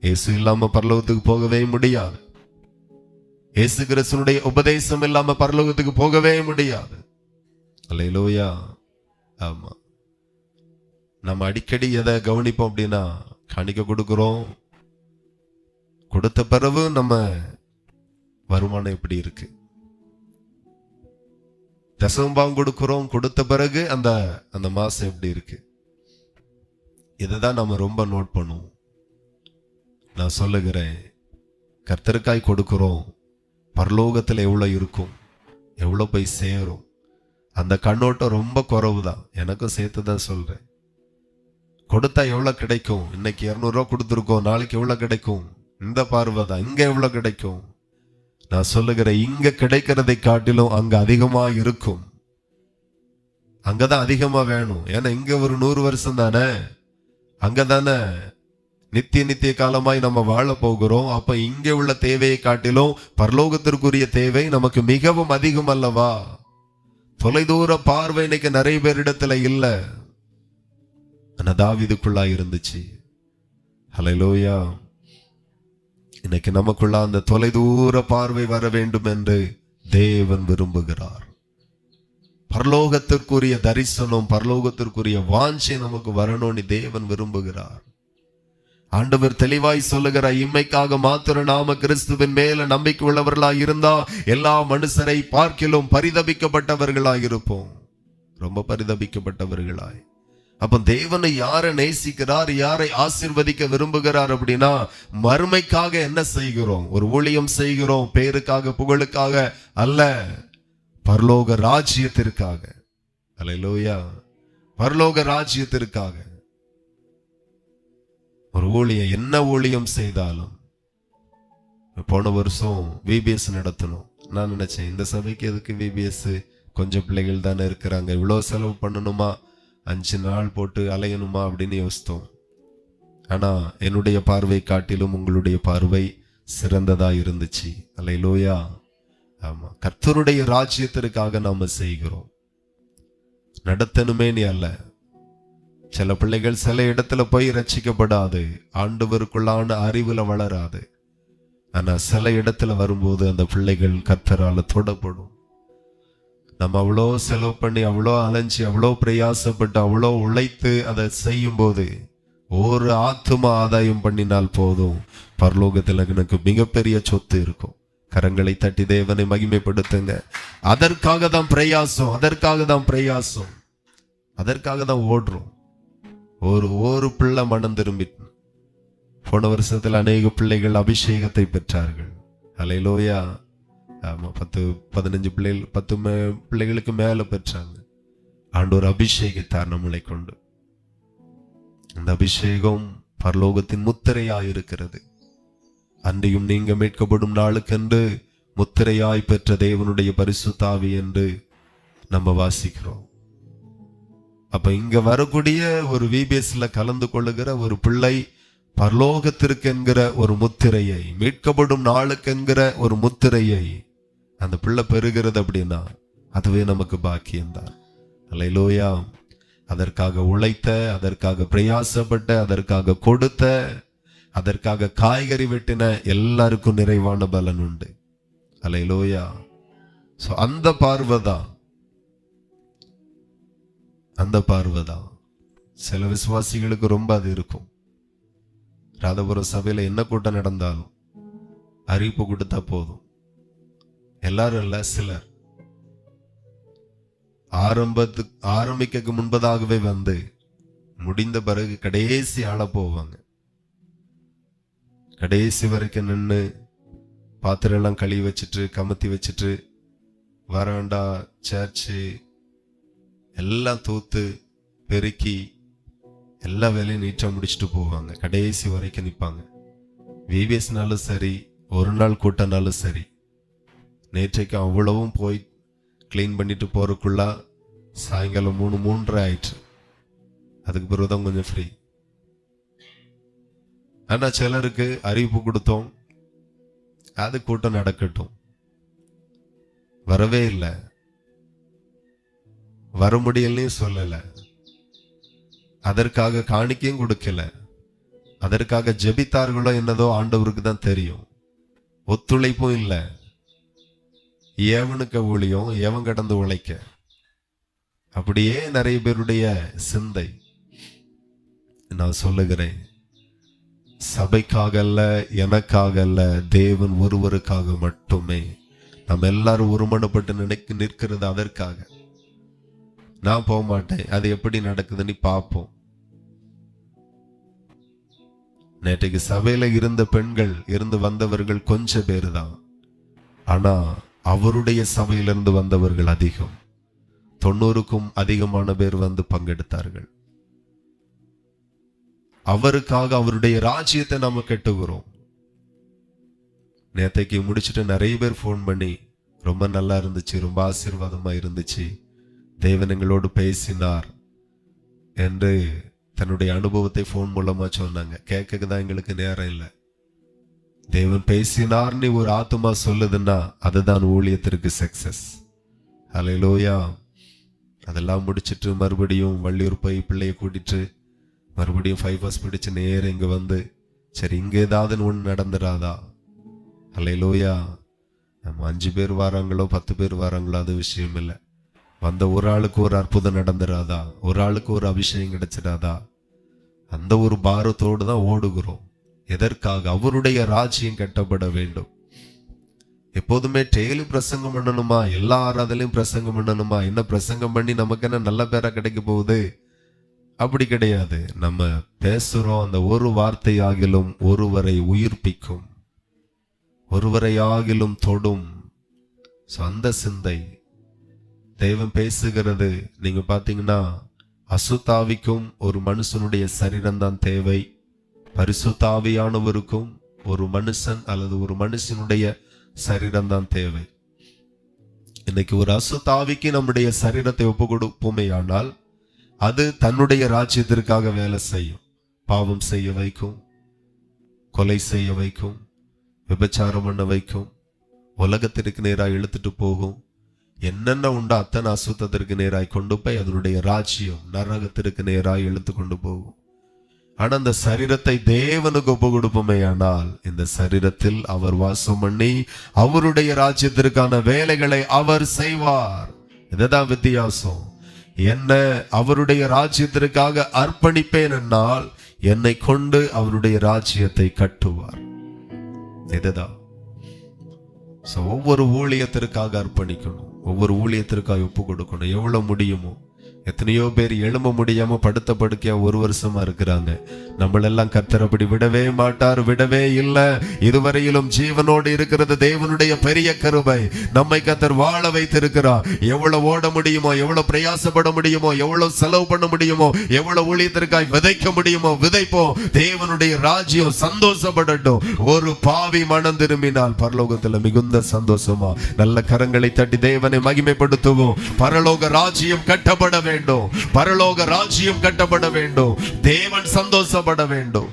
இயேசு இல்லாம பரலோகத்துக்கு போகவே முடியாது. இயேசு கிறிஸ்துவினுடைய உபதேசம் இல்லாம பரலோகத்துக்கு போகவே முடியாது. அல்லேலூயா! ஆமா, நம்ம அடிக்கடி எதை கவனிப்போம் அப்படின்னா, காணிக்க கொடுக்கிறோம், கொடுத்த பிறகு நம்ம வருமானம் எப்படி இருக்கு, தசமபாகம் கொடுக்கிறோம், கொடுத்த பிறகு அந்த மாசம் எப்படி இருக்கு, இதைதான் நம்ம ரொம்ப நோட் பண்ணுவோம். நான் சொல்லுகிறேன், கர்த்தருக்காய் கொடுக்கிறோம், பரலோகத்தில் எவ்வளவு இருக்கும், எவ்வளவு போய் சேரும், அந்த கண்ணோட்டம் ரொம்ப குறைவு தான். எனக்கும் சேர்த்து தான் சொல்றேன். கொடுத்தா எவ்வளவு கிடைக்கும், இன்னைக்கு 200 ரூபா கொடுத்துருக்கோம், நாளைக்கு எவ்வளவு கிடைக்கும், இந்த பார்வை தான். இங்க எவ்வளவு கிடைக்கும்? நான் சொல்லுகிறேன், இங்க கிடைக்கிறதை காட்டிலும் அங்க அதிகமா இருக்கும். அங்கதான் அதிகமா வேணும். ஏன்னா இங்க ஒரு 100 வருஷம் தானே, அங்கதானே நித்திய காலமாய் நம்ம வாழ போகிறோம். அப்ப இங்க உள்ள தேவையை காட்டிலும் பரலோகத்திற்குரிய தேவை நமக்கு மிகவும் அதிகம் அல்லவா? தொலைதூர பார்வை இன்னைக்கு நிறைய பேரிடத்துல இல்ல, ஆனா தாவீதுக்குள்ளா இருந்துச்சு. ஹல்லேலூயா! இன்னைக்கு நமக்குள்ள அந்த தொலைதூர பார்வை வர வேண்டும் என்று தேவன் விரும்புகிறார். பரலோகத்திற்குரிய தரிசனம், பரலோகத்திற்குரிய வாஞ்சை நமக்கு வரணும்னு தேவன் விரும்புகிறார். ஆண்டவர் தெளிவாய் சொல்லுகிறார், இம்மைக்காக மாத்திரம் நாம கிறிஸ்துவின் மேல நம்பிக்கை உள்ளவர்களாய் இருந்தா எல்லா மனுஷரை பார்க்கிலும் பரிதபிக்கப்பட்டவர்களாய் இருப்போம். ரொம்ப பரிதபிக்கப்பட்டவர்களாய். அப்ப தேவனை யாரை நேசிக்கிறார், யாரை ஆசீர்வதிக்க விரும்புகிறார் அப்படின்னா, மறுமைக்காக என்ன செய்கிறோம்? ஒரு ஊழியம் செய்கிறோம், பேருக்காக புகழுக்காக அல்ல, பரலோக ராஜ்யத்திற்காக. அல்லேலூயா. பரலோக ராஜ்யத்திற்காக ஒரு ஊழியம், என்ன ஊழியம் செய்தாலும். போன வருஷம் VBS நடத்தணும். நான் நினைச்சேன், இந்த சபைக்கு எதுக்கு VBS, கொஞ்சம் பிள்ளைகள் தானே இருக்கிறாங்க, இவ்வளவு செலவு பண்ணணுமா, 5 நாள் போட்டு அலையணுமா அப்படின்னு யோசித்தோம். ஆனா என்னுடைய பார்வை காட்டிலும் உங்களுடைய பார்வை சிறந்ததா இருந்துச்சு. அல்லேலூயா. ஆமா, கர்த்தருடைய ராஜ்யத்திற்காக நாம செய்கிறோம். நடத்தணுமே நீ அல்ல. சில பிள்ளைகள் சில இடத்துல போய் ரட்சிக்கப்படாது, ஆண்டவருக்குள்ளான அறிவுல வளராது. ஆனா சில இடத்துல வரும்போது அந்த பிள்ளைகள் கர்த்தரால தொடப்படும். நம்ம அவ்வளோ செலவு பண்ணி, அவ்வளோ அலைஞ்சி, அவ்வளோ பிரயாசப்பட்டு, அவ்வளோ உழைத்து அதை செய்யும் போது ஒரு ஆத்தும ஆதாயம் பண்ணினால் போதும், பரலோகத்தில் எனக்கு மிகப்பெரிய சொத்து இருக்கும். கரங்களை தட்டி தேவனை மகிமைப்படுத்துங்க. அதற்காக தான் பிரயாசம், அதற்காக தான் பிரயாசம், அதற்காக தான் ஓடுறோம். ஒரு பிள்ளை மனம் திரும்பி, போன வருஷத்தில் அநேக பிள்ளைகள் அபிஷேகத்தை பெற்றார்கள். அல்லேலூயா. ஆமா, 10-15 பிள்ளைகள், 10 பிள்ளைகளுக்கு மேல பெற்றாங்க. ஆண்டவர் அபிஷேகித்தார் நம்மளை கொண்டு. அந்த அபிஷேகம் பரலோகத்தின் முத்திரையாய் இருக்கிறது. அன்றையும் நீங்க மீட்கப்படும் நாளுக்கென்று முத்திரையாய் பெற்ற தேவனுடைய பரிசுத்த ஆவி என்று நம்ம வாசிக்கிறோம். அப்ப இங்க வரக்கூடிய ஒரு VBSல கலந்து கொள்ளுகிற ஒரு பிள்ளை பரலோகத்திற்கு என்கிற ஒரு முத்திரையை, மீட்கப்படும் நாளுக்கு என்கிற ஒரு முத்திரையை அந்த பிள்ளை பெறுகிறது அப்படின்னா அதுவே நமக்கு பாக்கியம்தான். அல்லேலூயா. அதற்காக உழைத்த, அதற்காக பிரயாசப்பட்ட, அதற்காக கொடுத்த, அதற்காக காய்கறி வெட்டின எல்லாருக்கும் நிறைவான பலன் உண்டு. அல்லேலூயா. சோ அந்த பார்வைதான், அந்த பார்வைதான் சில விசுவாசிகளுக்கு ரொம்ப அது இருக்கும். ராதபுரம் சபையில என்ன கூட்டம் நடந்தாலும் அறிவிப்பு கொடுத்தா போதும். எல்லாரும் இல்ல, சிலர் ஆரம்பிக்க முன்பதாகவே வந்து முடிந்த பிறகு கடைசி ஆள போவாங்க. கடைசி வரைக்கும் நின்று பாத்திரம் எல்லாம் கழுவி வச்சுட்டு, கமத்தி வச்சுட்டு, வராண்டா, சர்ச்சு எல்லாம் தூத்து பெருக்கி எல்லா வேலையும் நீட்டா முடிச்சுட்டு போவாங்க. கடைசி வரைக்கும் நிற்பாங்க. VBSனாலும் சரி, ஒரு நாள் கூட்டனாலும் சரி. நேற்றைக்கு அவ்வளவும் போய் கிளீன் பண்ணிட்டு போறதுக்குள்ள சாயங்காலம் 3-3:30 ஆயிடுச்சு. அதுக்கு பிறகுதான் கொஞ்சம் ஃப்ரீ. ஆனா சிலருக்கு அறிவிப்பு கொடுத்தோம், அது கூட்டம் நடக்கட்டும், வரவே இல்லை, வர முடியலன்னு சொல்லல, அதற்காக காணிக்கையும் கொடுக்கல, அதற்காக ஜெபித்தார்களோ என்னதோ ஆண்டவருக்கு தான் தெரியும். ஒத்துழைப்பும் இல்லை. ஏவனுக்கு ஊழியம், ஏவன் கடந்து உழைக்க. அப்படியே நிறைய பேருடைய சிந்தை. நான் சொல்லுகிறேன், சபைக்காக அல்ல, எனக்காக அல்ல, தேவன் ஒருவருக்காக மட்டுமே. நம்ம எல்லாரும் ஒருமனப்பட்டு நிற்கிறது அதற்காக. நான் போக மாட்டேன், அது எப்படி நடக்குதுன்னு பார்ப்போம். நேற்றைக்கு சபையில இருந்த பெண்கள், இருந்து வந்தவர்கள் கொஞ்சம் பேரு தான். ஆனா அவருடைய சபையிலிருந்து வந்தவர்கள் அதிகம். 90க்கும் அதிகமான பேர் வந்து பங்கெடுத்தார்கள். அவருக்காக, அவருடைய ராஜ்யத்தை நாம கட்டுகிறோம். நேற்றைக்கு முடிச்சுட்டு நிறைய பேர் போன் பண்ணி ரொம்ப நல்லா இருந்துச்சு, ரொம்ப ஆசீர்வாதமா இருந்துச்சு, தேவன் எங்களோடு பேசினார் என்று தன்னுடைய அனுபவத்தை போன் மூலமா சொன்னாங்க. கேட்கதான் எங்களுக்கு நேரம் இல்லை. தேவன் பேசினார்னு ஒரு ஆத்துமா சொல்லுதுன்னா அதுதான் ஊழியத்திற்கு சக்சஸ். அல்லேலூயா. அதெல்லாம் முடிச்சிட்டு மறுபடியும் வள்ளியூர் போய் பிள்ளைய கூட்டிட்டு மறுபடியும் 5 பஸ் பிடிச்சு நேரம் இங்க வந்து, சரி இங்க ஏதாவது ஒன்று நடந்துடாதா? அல்லேலூயா. நம்ம 5 பேர் வராங்களோ 10 பேர் வராங்களோ அது விஷயம் இல்லை. வந்த ஒரு ஆளுக்கு ஒரு அற்புதம் நடந்துடாதா? ஒரு ஆளுக்கு ஒரு அபிஷேகம் கிடைச்சிடாதா? அந்த ஒரு பாரத்தோடு தான் ஓடுகிறோம். எதற்காக? அவருடைய ராஜ்யம் கட்டப்பட வேண்டும். எப்போதுமே டெய்லி பிரசங்கம் பண்ணணுமா? எல்லா ஆராதனையும் பிரசங்கம் பண்ணணுமா? என்ன பிரசங்கம் பண்ணி நமக்கு என்ன நல்ல பேரா கிடைக்க போகுது அப்படி கிடையாது. நம்ம பேசுறோம், அந்த ஒரு வார்த்தையாகிலும் ஒருவரை உயிர்ப்பிக்கும், ஒருவரையாகிலும் தொடும். அந்த சிந்தை தெய்வம் பேசுகிறது. நீங்க பாத்தீங்கன்னா அசுத்தாவிக்கும் ஒரு மனுஷனுடைய சரீரம் தான் தேவை, பரிசுத்தாவியானவருக்கும் ஒரு மனுஷன் அல்லது ஒரு மனுஷனுடைய சரீரம் தான் தேவை. இன்னைக்கு ஒரு அசுத்தாவிக்கு நம்முடைய சரீரத்தை ஒப்பு கொடுப்போமே ஆனால் அது தன்னுடைய ராஜ்யத்திற்காக வேலை செய்யும். பாவம் செய்ய வைக்கும், கொலை செய்ய வைக்கும், விபச்சாரம் பண்ண வைக்கும், உலகத்திற்கு நேராக இழுத்துட்டு போகும். என்னென்ன உண்டோ அத்தனை அசுத்தத்திற்கு நேராய் கொண்டு போய் அதனுடைய ராஜ்யம் நரகத்திற்கு நேராய் இழுத்து கொண்டு போகும். ஆனா அந்த சரீரத்தை தேவனுக்கு ஒப்பு கொடுப்போமே ஆனால் இந்த சரீரத்தில் அவர் வாசம் பண்ணி அவருடைய ராஜ்யத்திற்கான வேலைகளை அவர் செய்வார். இதுதான் வித்தியாசம். என்ன அவருடைய ராஜ்யத்திற்காக அர்ப்பணிப்பேன் என்னால் என்னை கொண்டு அவருடைய ராஜ்யத்தை கட்டுவார். இதுதான். ஒவ்வொரு ஊழியத்திற்காக அர்ப்பணிக்கணும், ஒவ்வொரு ஊழியத்திற்காக ஒப்பு கொடுக்கணும். எவ்வளவு முடியுமோ. எத்தனையோ பேர் எழும்ப முடியாம படுத்த படுக்கையா ஒரு வருஷமா இருக்கிறாங்க. நம்மளெல்லாம் கர்த்தர் அப்படி விடவே மாட்டார், விடவே இல்லை. இதுவரையிலும் ஜீவனோடு இருக்கிறது தேவனுடைய பெரிய கிருபை. நம்மை கர்த்தர் வாழ வைத்திருக்கிறார். எவ்வளவு ஓட முடியுமோ, எவ்வளவு பிரயாசப்பட முடியுமோ, எவ்வளவு செலவு பண்ண முடியுமோ, எவ்வளவு ஊழியத்திற்காய் விதைக்க முடியுமோ விதைப்போம். தேவனுடைய ராஜ்யம் சந்தோஷப்படட்டும். ஒரு பாவி மனம் திரும்பினால் பரலோகத்துல மிகுந்த சந்தோஷமா நல்ல கரங்களை தட்டி தேவனை மகிமைப்படுத்துவோம். பரலோக ராஜ்யம் கட்டப்பட வேண்டும், பரலோக ராஜ்யம் கட்டப்பட வேண்டும், தேவன் சந்தோஷப்பட வேண்டும்.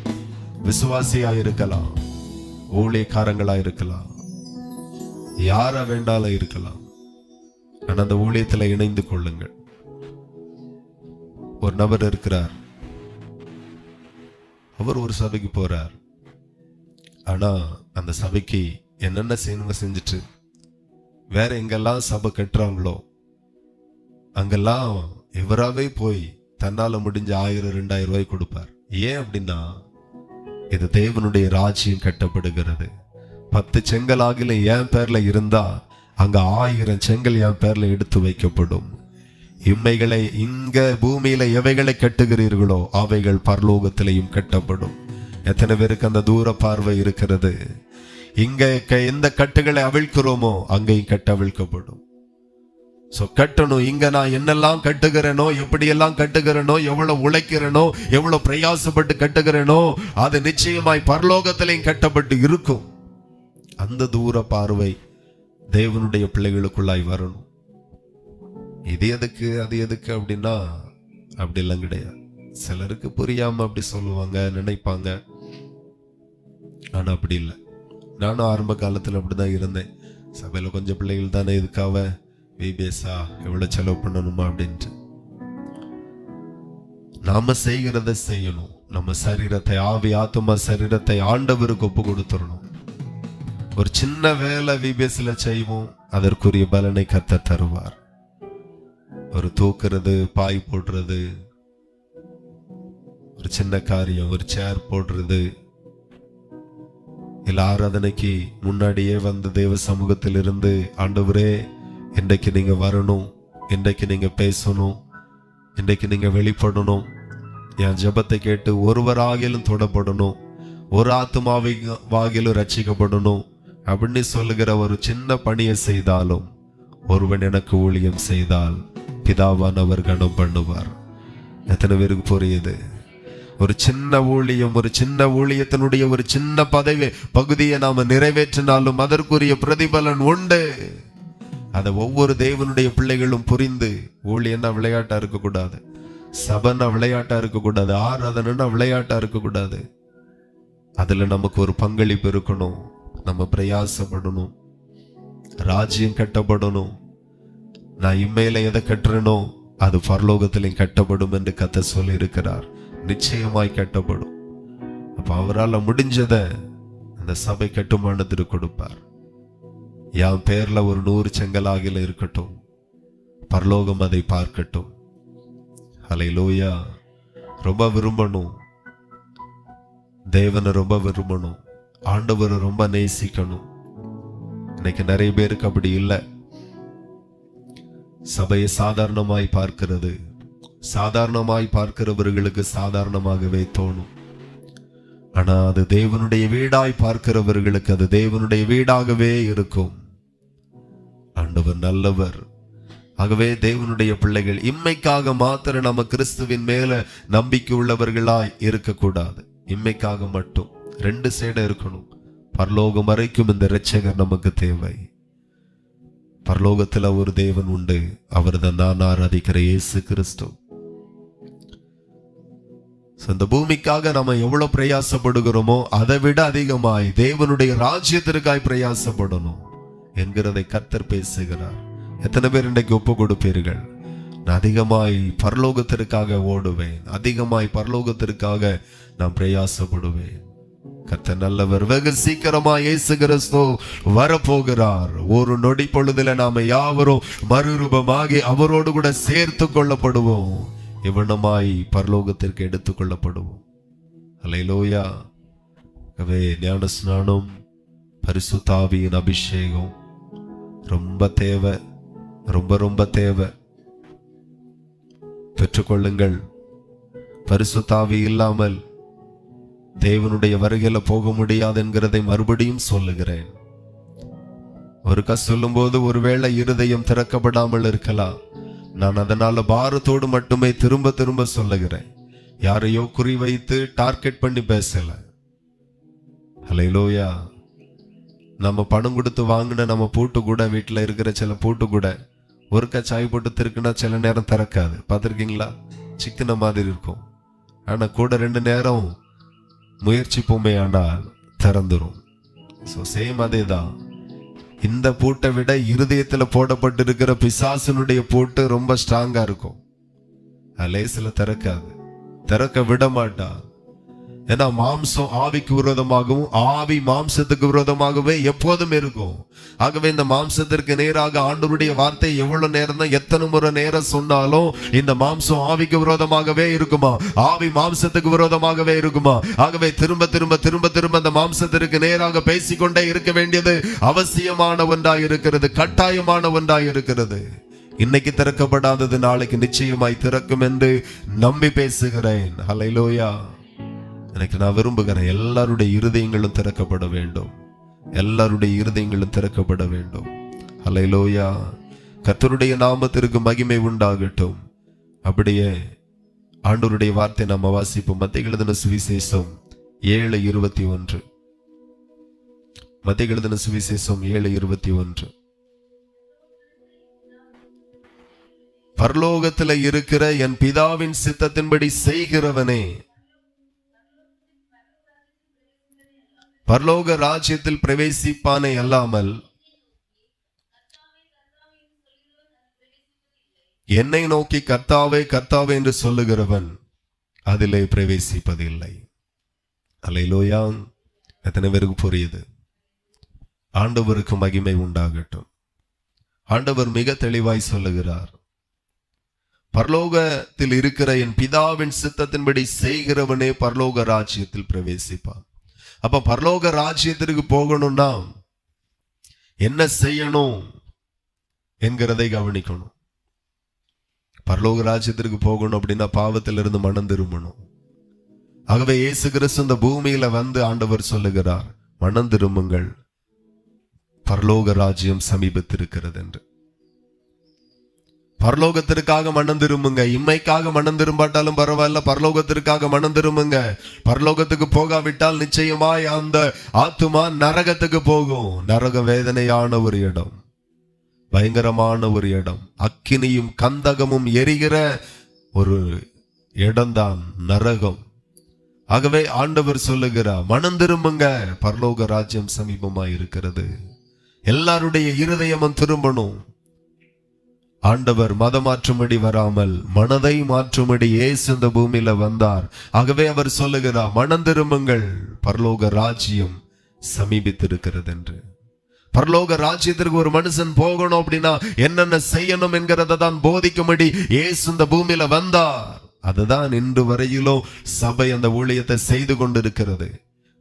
விசுவாசியா இருக்கலாம், ஊழியக்காரங்களா இருக்கலாம், யார வேண்டாலும் இருக்கலாம். ஆனா அந்த ஊழியத்துல இணைந்து கொள்ளுங்கள். ஒரு நபர் இருக்கிறார், அவர் ஒரு சபைக்கு போறார். ஆனா அந்த சபைக்கு என்னென்ன செய்யணுங்க செஞ்சுட்டு வேற எங்கெல்லாம் சபை கட்டுறாங்களோ அங்கெல்லாம் இவராவே போய் தன்னால முடிஞ்ச 1000-2000 ரூபாய் கொடுப்பார். ஏன் அப்படின்னா இது தேவனுடைய ராஜ்யம் கட்டப்படுகிறது. 10 செங்கல் ஆகில என் பேர்ல இருந்தா அங்க 1000 செங்கல் என் பேர்ல எடுத்து வைக்கப்படும். இம்மைகளை இங்க பூமியில எவைகளை கட்டுகிறீர்களோ அவைகள் பரலோகத்திலையும் கட்டப்படும். எத்தனை பேருக்கு அந்த தூர பார்வை இருக்கிறது? இங்க எந்த கட்டுகளை அவிழ்க்கிறோமோ அங்கேயும் கட்ட அவிழ்க்கப்படும். கட்டணும். இங்க நான் என்னெல்லாம் கட்டுகிறேனோ, எப்படியெல்லாம் கட்டுகிறேனோ, எவ்வளவு உழைக்கிறேனோ, எவ்வளவு பிரயாசப்பட்டு கட்டுகிறேனோ அது நிச்சயமாய் பரலோகத்திலையும் கட்டப்பட்டு இருக்கும். அந்த தூர பார்வை தேவனுடைய பிள்ளைகளுக்குள்ளாய் வரணும். இது எதுக்கு அது எதுக்கு அப்படின்னா அப்படி எல்லாம் கிடையாது. சிலருக்கு புரியாம அப்படி சொல்லுவாங்க, நினைப்பாங்க. ஆனா அப்படி இல்லை. நானும் ஆரம்ப காலத்துல அப்படிதான் இருந்தேன். சபையில கொஞ்சம் பிள்ளைகள் தானே, இதுக்காக விபிஎஸ்ஆ எவ்வளவு செலவு பண்ணணுமா அப்படின்ட்டு. நாம செய்கிறத செய்யணும். நம்ம சரீரத்தை, ஆவி ஆத்துமா சரீரத்தை ஆண்டவருக்கு ஒப்பு கொடுத்துடணும். ஒரு சின்ன வேலை விபிஎஸ்ல செய்வோம், அதற்குரிய பலனை கர்த்தர் தருவார். ஒரு தூக்குறது, பாய் போடுறது, ஒரு சின்ன காரியம், ஒரு சேர் போடுறது, இல்ல ஆராதனைக்கு முன்னாடியே வந்து தேவ சமூகத்தில் இருந்து ஆண்டவரே இன்றைக்கு நீங்க வரணும், இன்றைக்கு நீங்க பேசணும், இன்றைக்கு நீங்க வெளிப்படணும், என் ஜெபத்தை கேட்டு ஒருவராகிலும் தொடப்படணும், ஒரு ஆத்துமாவாகிலும் ரட்சிக்கப்படணும் அப்படின்னு சொல்லுகிற ஒரு சின்ன பணியை செய்தாலும் ஒருவன் எனக்கு ஊழியம் செய்தால் பிதாவானவர் கனம் பண்ணுவார். எத்தனை பேருக்கு புரியுது? ஒரு சின்ன ஊழியம், ஒரு சின்ன ஊழியத்தினுடைய ஒரு சின்ன பகுதியை நாம நிறைவேற்றினாலும் அதற்குரிய பிரதிபலன் உண்டு. அதை ஒவ்வொரு தேவனுடைய பிள்ளைகளும் புரிந்து, ஊழியன்னா விளையாட்டா இருக்கக்கூடாது, சபைன்னா விளையாட்டா இருக்கக்கூடாது, ஆராதனைன்னா விளையாட்டா இருக்கக்கூடாது. அதுல நமக்கு ஒரு பங்களிப்பு இருக்கணும். நம்ம பிரயாசப்படணும், ராஜ்யம் கட்டப்படணும். நான் இம்மையில எதை கட்டுறனோ அது பரலோகத்திலையும் கட்டப்படும் என்று கர்த்தர் சொல்லி இருக்கிறார். நிச்சயமாய் கட்டப்படும். அப்ப அவரால் முடிஞ்சத அந்த சபை கட்டுமானத்திற்கு கொடுப்பார். என் பேர்ல ஒரு 100 செங்கலாகில இருக்கட்டும், பரலோகம் அதை பார்க்கட்டும். ஹல்லேலூயா. ரொம்ப விரும்பணும், தேவனை ரொம்ப விரும்பணும், ஆண்டவரை ரொம்ப நேசிக்கணும். இன்னைக்கு நிறைய பேருக்கு அப்படி இல்லை. சபையை சாதாரணமாய் பார்க்கிறது, சாதாரணமாய் பார்க்கிறவர்களுக்கு சாதாரணமாகவே தோணும். ஆனா அது தேவனுடைய வீடாய் பார்க்கிறவர்களுக்கு அது தேவனுடைய வீடாகவே இருக்கும். ஆண்டவர் நல்லவர். ஆகவே தேவனுடைய பிள்ளைகள் இம்மைக்காக மாத்திர நம்ம கிறிஸ்துவின் மேல நம்பிக்கை உள்ளவர்களாய் இருக்கக்கூடாது. இம்மைக்காக மட்டும் 2 சைடு இருக்கணும். பரலோகம் வரைக்கும் இந்த இரட்சகர் நமக்கு தேவை. பரலோகத்துல ஒரு தேவன் உண்டு. அவர் தான் நான் ஆராதிக்கிற இயேசு கிறிஸ்து. இந்த பூமிக்காக நம்ம எவ்வளவு பிரயாசப்படுகிறோமோ அதை விட அதிகமாய் தேவனுடைய ராஜ்யத்திற்காய் பிரயாசப்படணும் என்கிறதை கர்த்தர் பேசுகிறார். எத்தனை பேர் இன்றைக்கு ஒப்பு கொடுப்பீர்கள்? நான் அதிகமாய் பரலோகத்திற்காக ஓடுவேன், அதிகமாய் பரலோகத்திற்காக நான் பிரயாசப்படுவேன். கர்த்தர் நல்லவர். வெகு சீக்கிரமா இயேசு கிறிஸ்து வரப்போகிறார். ஒரு நொடி பொழுதுல நாம யாவரும் மறுரூபமாகி அவரோடு கூட சேர்த்து கொள்ளப்படுவோம். இவனமாய் பரலோகத்திற்கு எடுத்துக் கொள்ளப்படுவோம். அல்லேலூயா. ஞான ஸ்நானம், பரிசுத்த ஆவியின் அபிஷேகம் ரொம்ப தேவை, ரொம்ப தேவை. பெற்றுக்கொள்ளுங்கள். பரிசுத்த ஆவி இல்லாமல் தேவனுடைய வருகையில போக முடியாது என்கிறதை மறுபடியும் சொல்லுகிறேன். ஒருக்கா சொல்லும் போது ஒருவேளை இருதயம் திறக்கப்படாமல் இருக்கலாம். நான் அதனால பாரத்தோடு மட்டுமே திரும்ப திரும்ப சொல்லுகிறேன். யாரையோ குறிவைத்து டார்கெட் பண்ணி பேசல. அல்லேலூயா. நம்ம பணம் கொடுத்து வாங்கின நம்ம பூட்டு கூட, வீட்டுல இருக்கிற சில பூட்டு கூட ஒருக்கா சாய் போட்டு திருக்குன்னா சில நேரம் திறக்காது. பார்த்துருக்கீங்களா? சிக்கின மாதிரி இருக்கும். ஆனா கூட 2 நேரம் முயற்சிப்போமே ஆனால் திறந்துரும். சேம் அதேதான். இந்த பூட்டை விட இருதயத்துல போடப்பட்டிருக்கிற பிசாசனுடைய பூட்டு ரொம்ப ஸ்ட்ராங்கா இருக்கும். லேசில திறக்காது, திறக்க விட மாட்டா. ஏன்னா மாம்சம் ஆவிக்கு விரோதமாகவும் ஆவி மாம்சத்துக்கு விரோதமாகவே எப்போதும் இருக்கும். ஆகவே இந்த மாம்சத்திற்கு நேராக ஆண்டவருடைய வார்த்தை எவ்வளவு நேரம் தான் எத்தனை முறை நேரம் சொன்னாலும் இந்த மாம்சம் ஆவிக்கு விரோதமாகவே இருக்குமா, ஆவி மாம்சத்துக்கு விரோதமாகவே இருக்குமா? ஆகவே திரும்ப திரும்ப திரும்ப திரும்ப அந்த மாம்சத்திற்கு நேராக பேசிக்கொண்டே இருக்க வேண்டியது அவசியமான ஒன்றாய் இருக்கிறது, கட்டாயமான ஒன்றாய் இருக்கிறது. இன்னைக்கு திறக்கப்படாதது நாளைக்கு நிச்சயமாய் திறக்கும் என்று நம்பி பேசுகிறேன். ஹல்லேலூயா. எனக்கு நான் விரும்புகிறேன் எல்லாருடைய இருதயங்களும் திறக்கப்பட வேண்டும், எல்லாருடைய இருதயங்களும் திறக்கப்பட வேண்டும். ஹல்லேலூயா. கர்த்தருடைய நாமத்திற்கு மகிமை உண்டாகட்டும். அப்படியே ஆண்டவருடைய வார்த்தை நாம வாசிப்போம். மத்தேயு எழுதின சுவிசேஷம் 7:21. மத்தேயு எழுதின சுவிசேஷம் 7:21. பரலோகத்தில் இருக்கிற என் பிதாவின் சித்தத்தின்படி செய்கிறவனே பரலோக ராஜ்யத்தில் பிரவேசிப்பானே அல்லாமல் என்னை நோக்கி கர்த்தாவே கர்த்தாவே என்று சொல்லுகிறவன் அதிலே பிரவேசிப்பதில்லை. அல்லேலூயா. எத்தனை பேருக்கு புரியுது? ஆண்டவருக்கு மகிமை உண்டாகட்டும். ஆண்டவர் மிக தெளிவாய் சொல்லுகிறார், பரலோகத்தில் இருக்கிற என் பிதாவின் சித்தத்தின்படி செய்கிறவனே பரலோக ராஜ்யத்தில் பிரவேசிப்பான். அப்ப பரலோக ராஜ்யத்திற்கு போகணும்னா என்ன செய்யணும் என்கிறதை கவனிக்கணும். பரலோக ராஜ்யத்திற்கு போகணும் அப்படின்னா பாவத்திலிருந்து மனம் திரும்பணும். ஆகவே இயேசு கிறிஸ்து இந்த பூமியில வந்து ஆண்டவர் சொல்லுகிறார், மனம் திரும்புங்கள், பரலோக ராஜ்யம் சமீபத்திருக்கிறது என்று. பரலோகத்திற்காக மனம் திரும்புங்க. இம்மைக்காக மனம் திரும்பாட்டாலும் பரவாயில்ல, பரலோகத்திற்காக மனம் திரும்புங்க. பரலோகத்துக்கு போகாவிட்டால் நிச்சயமாய் அந்த ஆத்துமா நரகத்துக்கு போகும். நரக வேதனையான ஒரு இடம், பயங்கரமான ஒரு இடம், அக்கினியும் கந்தகமும் எரிகிற ஒரு இடம்தான் நரகம். ஆகவே ஆண்டவர் சொல்லுகிறார், மனம் திரும்புங்க, பரலோக ராஜ்யம் சமீபமாய் இருக்கிறது. எல்லாருடைய இருதயமும் திரும்பணும். ஆண்டவர் மதமாற்றும்படி வராமல் மனதை மாற்றும்படி இயேசு இந்த பூமியில வந்தார். ஆகவே அவர் சொல்லுகிறார், மனம் திரும்புங்கள், பரலோக ராஜ்யம் சமீபித்திருக்கிறது என்று. பரலோக ராஜ்யத்திற்கு ஒரு மனுஷன் போகணும் அப்படின்னா என்னென்ன செய்யணும் என்கிறத தான் போதிக்கும்படி இயேசு இந்த பூமியில வந்தார். அதுதான் இன்று வரையிலும் சபை அந்த ஊழியத்தை செய்து கொண்டிருக்கிறது.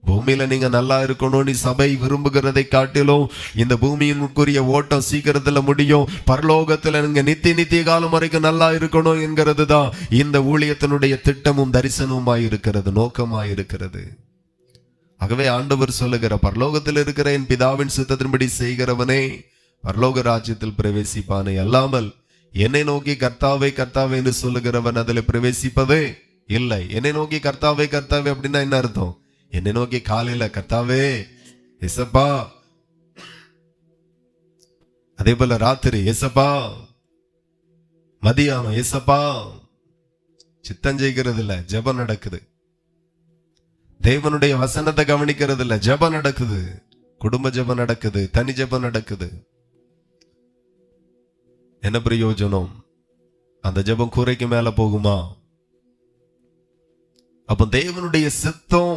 பூமியில நீங்க நல்லா இருக்கணும், நீ சபை விரும்புகிறதை காட்டிலும் இந்த பூமியினுக்குரிய ஓட்டம் சீக்கிரத்துல முடியும், பரலோகத்துல நீங்க நித்திய காலம் வரைக்கும் நல்லா இருக்கணும் என்கிறது தான் இந்த ஊழியத்தினுடைய திட்டமும் தரிசனமாய் இருக்கிறது, நோக்கமாய் இருக்கிறது. ஆகவே ஆண்டவர் சொல்லுகிற, பரலோகத்தில் இருக்கிற என் பிதாவின் சித்தத்தின்படி செய்கிறவனே பரலோக ராஜ்யத்தில் பிரவேசிப்பானே அல்லாமல் என்னை நோக்கி கர்த்தாவே கர்த்தாவே என்று சொல்லுகிறவன் அதில் பிரவேசிப்பதே இல்லை. என்னை நோக்கி கர்த்தாவே கர்த்தாவே அப்படின்னா என்ன அர்த்தம்? என்னை நோக்கி காலையில கர்த்தாவே ஏசப்பா, அதே போல ராத்திரி ஏசப்பா, மதியானம் ஏசப்பா, சித்தம் செய்கிறது இல்ல, ஜெபம் நடக்குது. தேவனுடைய வசனத்தை கவனிக்கிறது இல்ல, ஜெபம் நடக்குது. குடும்ப ஜெபம் நடக்குது, தனி ஜெபம் நடக்குது. என்ன பிரயோஜனம்? அந்த ஜெபம் கூரைக்கு மேல போகுமா? அப்ப தேவனுடைய சித்தம்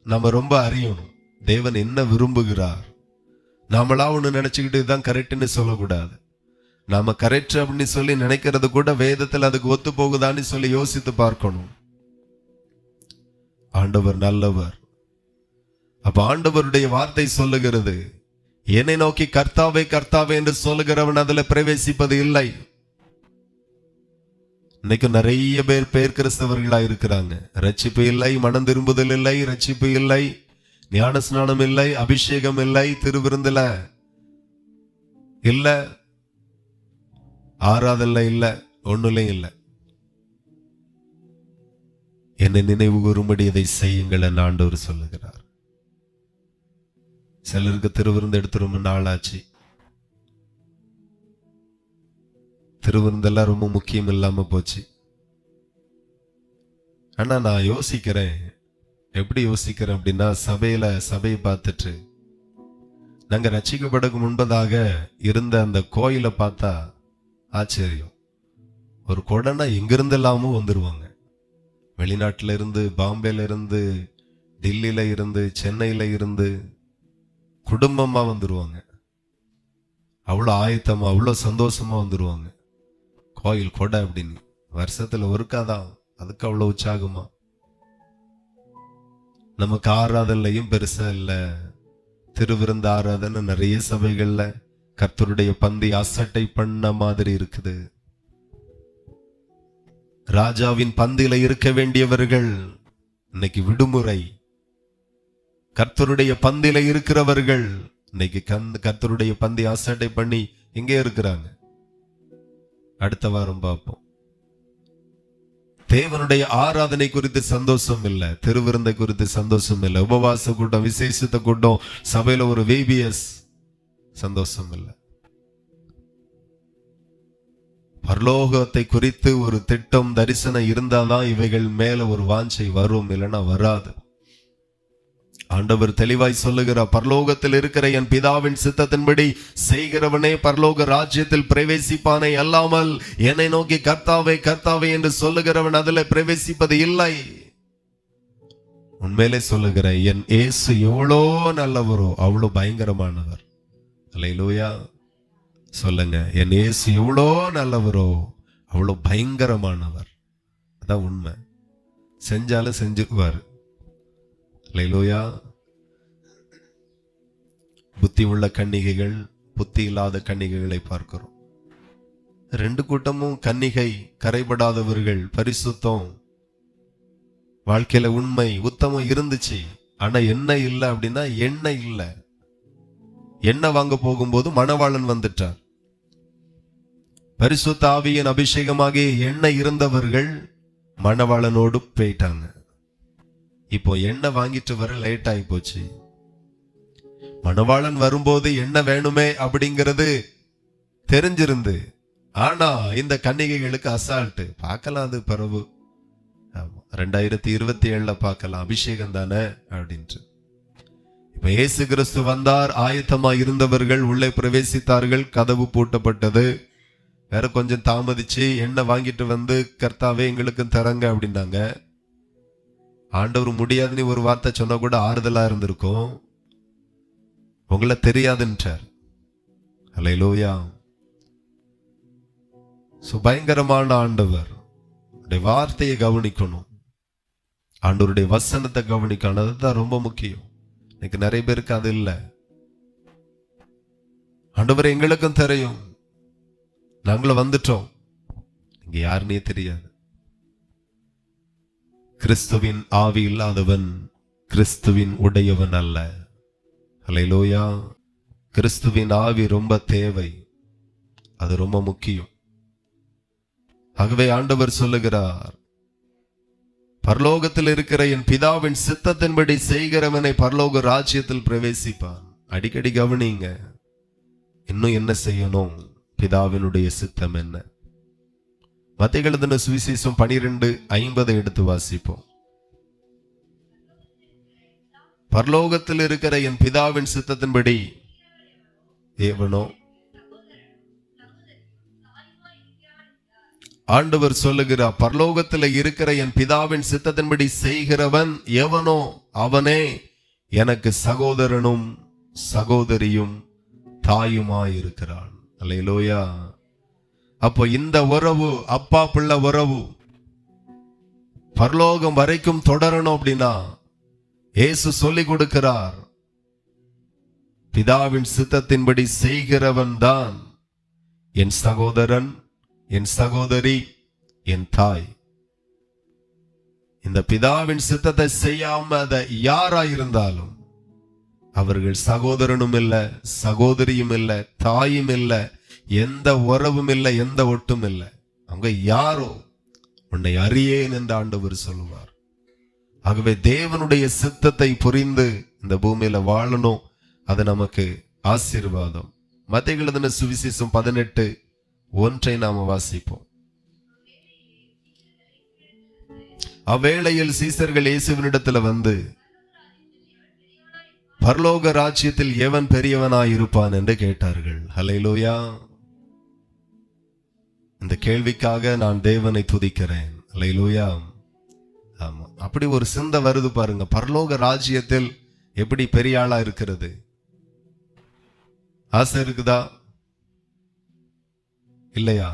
நம்ம ரொம்ப அறியணும். தேவன் என்ன விரும்புகிறார்? நாமளா ஒண்ணு நினைச்சுக்கிட்டு இதுதான் கரெக்ட்னு சொல்லக்கூடாது. நாம கரெக்ட் அப்படின்னு சொல்லி நினைக்கிறது கூட வேதத்தில் அதுக்கு ஒத்து போகுதான்னு சொல்லி யோசித்து பார்க்கணும். ஆண்டவர் நல்லவர். அப்ப ஆண்டவருடைய வார்த்தை சொல்லுகிறது, என்னை நோக்கி கர்த்தாவே கர்த்தாவே என்று சொல்லுகிறவன் அதுல பிரவேசிப்பது இல்லை. இன்னைக்கு நிறைய பேர் கிறிஸ்தவர்களா இருக்கிறாங்க. ரட்சிப்பு இல்லை, மனம் திரும்புதல் இல்லை, ரட்சிப்பு இல்லை, ஞான ஸ்நானம் இல்லை, அபிஷேகம் இல்லை, திருவிருந்துல இல்ல, ஆராதல்ல இல்ல, ஒண்ணுலையும் இல்லை. என்னை நினைவு கூறும்படி இதை செய்யுங்கள் என்று ஆண்டவர் சொல்லுகிறார். சிலருக்கு திருவிருந்து எடுத்து ரொம்ப நாளாச்சு. திருவிருந்தெல்லாம் ரொம்ப முக்கியம் இல்லாம போச்சு. ஆனா நான் யோசிக்கிறேன், எப்படி யோசிக்கிறேன் அப்படின்னா, சபையை பார்த்துட்டு நாங்க ரட்சிக்கப்படக்கு முன்பதாக இருந்த அந்த கோயிலை பார்த்தா ஆச்சரியம். ஒரு கொடனா எங்கிருந்து எல்லாமும் வந்துருவாங்க. வெளிநாட்டுல இருந்து, பாம்பேல இருந்து, டில்லியில இருந்து, சென்னையில இருந்து குடும்பமா வந்துருவாங்க. அவ்வளோ ஆயத்தமா, அவ்வளோ சந்தோஷமா வந்துருவாங்க. கோயில் கொடை அப்படின்னு வருஷத்துல ஒருக்காதான், அதுக்கு அவ்வளவு உற்சாகமா. நமக்கு ஆராதனையும் பெருசா இல்ல, திருவிருந்து ஆராதனை நிறைய சபைகள்ல கர்த்தருடைய பந்தி அசட்டை பண்ண மாதிரி இருக்குது. ராஜாவின் பந்தியில இருக்க வேண்டியவர்கள் இன்னைக்கு விடுமுறை. கர்த்தருடைய பந்தியில இருக்கிறவர்கள் இன்னைக்கு கர்த்தருடைய பந்தி அசட்டை பண்ணி எங்கே இருக்கிறாங்க? அடுத்த வாரம் பார்ப்போம். தேவனுடைய ஆராதனை குறித்து சந்தோஷம் இல்லை, திருவிருந்தை குறித்து சந்தோஷம் இல்லை, உபவாச கூட்டம், விசேஷத்த கூட்டம், சபையில ஒரு VBS சந்தோஷம் இல்லை. பரலோகத்தை குறித்து ஒரு திட்டம், தரிசனம் இருந்தாதான் இவைகள் மேல ஒரு வாஞ்சை வரும், இல்லைன்னா வராது. ஆண்டவர் தெளிவாய் சொல்லுகிறார், பரலோகத்தில் இருக்கிற என் பிதாவின் சித்தத்தின்படி செய்கிறவனே பரலோக ராஜ்யத்தில் பிரவேசிப்பானே அல்லாமல் என்னை நோக்கி கர்த்தாவே கர்த்தாவே என்று சொல்லுகிறவன் அதில் பிரவேசிப்பது இல்லை. உண்மையிலே சொல்லுகிறேன், என் இயேசு எவ்வளோ நல்லவரோ அவ்வளோ பயங்கரமானவர். அல்லேலூயா சொல்லுங்க. என் இயேசு எவ்வளோ நல்லவரோ அவ்வளோ பயங்கரமானவர். அதான் உண்மை. செஞ்சாலும் செஞ்சுக்குவாரு. அல்லேலூயா. புத்தி உள்ள கன்னிகைகள், புத்தி இல்லாத கன்னிகைகளை பார்க்கிறோம். ரெண்டு கூட்டமும் கன்னிகை, கரைபடாதவர்கள், பரிசுத்தம், வாழ்க்கையில உண்மை உத்தமம் இருந்துச்சு. ஆனா என்ன இல்லை அப்படின்னா, எண்ணெய் இல்லை. எண்ணெய் வாங்க போகும்போது மணவாளன் வந்துட்டார். பரிசுத்த ஆவியின் அபிஷேகமாகிய எண்ணெய் இருந்தவர்கள் மணவாளனோடு போயிட்டாங்க. இப்போ எண்ணெய் வாங்கிட்டு வர லேட் ஆகி போச்சு. மணவாளன் வரும்போது என்ன வேணுமே அப்படிங்கிறது தெரிஞ்சிருந்து, ஆனா இந்த கன்னிகைகளுக்கு அசால்ட்டு. பார்க்கலாம், அது பிறகு 2027 பார்க்கலாம், அபிஷேகம் தானே அப்படின்ட்டு. இப்ப இயேசு கிறிஸ்து வந்தார், ஆயத்தமா இருந்தவர்கள் உள்ளே பிரவேசித்தார்கள், கதவு பூட்டப்பட்டது. வேற கொஞ்சம் தாமதிச்சு எண்ணெய் வாங்கிட்டு வந்து கர்த்தாவே எங்களுக்கு தரங்க அப்படின்னாங்க. ஆண்டவர் முடியாதுன்னு ஒரு வார்த்தை சொன்னா கூட ஆறுதலா இருந்திருக்கும். உங்களை தெரியாதுன்றார். அல்லேலூயா. பயங்கரமான ஆண்டவர். வார்த்தையை கவனிக்கணும், ஆண்டவருடைய வசனத்தை கவனிக்கணும். அதுதான் ரொம்ப முக்கியம். இன்னைக்கு நிறைய பேருக்கு அது இல்லை. ஆண்டவரே எங்களுக்கும் தெரியும், நாங்களும் வந்துட்டோம், இங்க யாருன்னே தெரியாது. கிறிஸ்துவின் ஆவி இல்லாதவன் கிறிஸ்துவின் உடையவன் அல்ல. அல்லேலூயா. கிறிஸ்துவின் ஆவி ரொம்ப தேவை, அது ரொம்ப முக்கியம். ஆகவே ஆண்டவர் சொல்லுகிறார், பரலோகத்தில் இருக்கிற என் பிதாவின் சித்தத்தின்படி செய்கிறவனை பரலோக ராஜ்யத்தில் பிரவேசிப்பான். அடிக்கடி கவனிங்க, இன்னும் என்ன செய்யணும், பிதாவினுடைய சித்தம் என்ன. மத்தேயு எழுதின சுவிசேஷம் 12:50 எடுத்து வாசிப்போம். பரலோகத்தில் இருக்கிற என் பிதாவின் சித்தத்தின்படி எவனோ, ஆண்டவர் சொல்லுகிறார், பரலோகத்தில் இருக்கிற என் பிதாவின் சித்தத்தின்படி செய்கிறவன் எவனோ அவனே எனக்கு சகோதரனும் சகோதரியும் தாயுமாயிருக்கிறான். அல்லேலூயா. அப்போ இந்த உறவு, அப்பா பிள்ளை உறவு பரலோகம் வரைக்கும் தொடரணும் அப்படின்னா இயேசு சொல்லிக் கொடுக்கிறார், பிதாவின் சித்தத்தின்படி செய்கிறவன் தான் என் சகோதரன், என் சகோதரி, என் தாய். இந்த பிதாவின் சித்தத்தை செய்யாம யாராயிருந்தாலும் அவர்கள் சகோதரனும் இல்லை, சகோதரியும் இல்லை, தாயும் இல்லை, எந்த உறவும் இல்லை, எந்த ஒட்டும் இல்லை. அவங்க யாரோ உன்னை அறியேன் என்று ஆண்டவர் சொல்லுவார். ஆகவே தேவனுடைய சித்தத்தை புரிந்து இந்த பூமியில வாழணும். அது நமக்கு ஆசீர்வாதம். மத்தேயு எழுதின சுவிசேஷம் 18:1 நாம வாசிப்போம். அவ்வேளையில் சீசர்கள் இயேசுவினிடத்தில் வந்து, பரலோக ராஜ்யத்தில் எவன் பெரியவனாய் இருப்பான் என்று கேட்டார்கள். ஹல்லேலூயா. இந்த கேள்விக்காக நான் தேவனை துதிக்கிறேன். ஹல்லேலூயா. ஆமா, அப்படி ஒரு சிந்தை வருது பாருங்க. பரலோக ராஜ்யத்தில் எப்படி பெரிய ஆளா இருக்கிறது ஆசை இருக்குதா இல்லையா?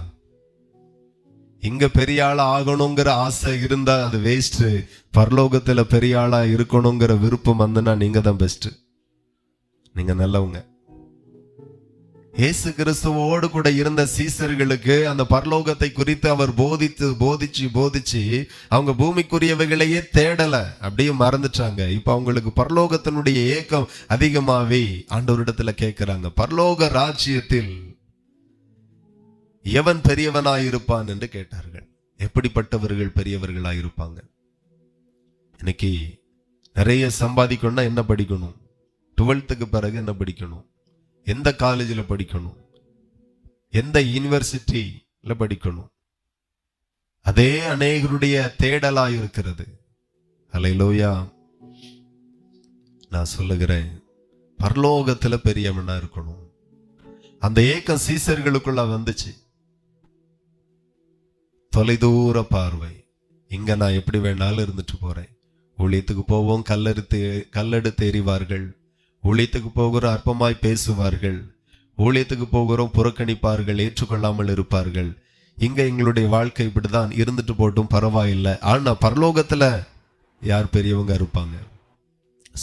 இங்க பெரிய ஆளா ஆகணுங்கிற ஆசை இருந்தா அது வேஸ்ட். பரலோகத்துல பெரிய ஆளா இருக்கணுங்கிற விருப்பம் வந்துன்னா நீங்க தான் பெஸ்ட், நீங்க நல்லவங்க. இயேசு கிறிஸ்துவோடு கூட இருந்த சீசர்களுக்கு அந்த பரலோகத்தை குறித்து அவர் போதிச்சு அவங்க பூமிக்குரியவைகளையே தேடல, அப்படியே மறந்துட்டாங்க. இப்ப அவங்களுக்கு பரலோகத்தினுடைய ஏக்கம் அதிகமாவே ஆண்டவரிடத்துல கேட்கிறாங்க, பரலோக ராஜ்யத்தில் எவன் பெரியவனாயிருப்பான் என்று கேட்டார்கள். எப்படிப்பட்டவர்கள் பெரியவர்களாயிருப்பாங்க? இன்னைக்கு நிறைய சம்பாதிக்கணும்னா என்ன படிக்கணும்? 12th பிறகு என்ன படிக்கணும்? எந்த காலேஜில் படிக்கணும்? எந்த யூனிவர்சிட்டியில படிக்கணும்? அதே அநேகருடைய தேடலா இருக்கிறது. அல்லேலூயா. நான் சொல்லுகிறேன், பரலோகத்துல பெரியவனா இருக்கணும். அந்த ஏக்கம் சீசர்களுக்குள்ள வந்துச்சு. தொலைதூர பார்வை. இங்க நான் எப்படி வேணாலும் இருந்துட்டு போறேன். ஊழியத்துக்கு போவோம், கல்லெடுத்து எறிவார்கள். ஊழியத்துக்கு போகிறோம், அற்பமாய் பேசுவார்கள். ஊழியத்துக்கு போகிறோம், புறக்கணிப்பார்கள், ஏற்றுக்கொள்ளாமல் இருப்பார்கள். இங்க எங்களுடைய வாழ்க்கை இப்படிதான் இருந்துட்டு போட்டும் பரவாயில்லை. ஆனா பரலோகத்துல யார் பெரியவங்க இருப்பாங்க?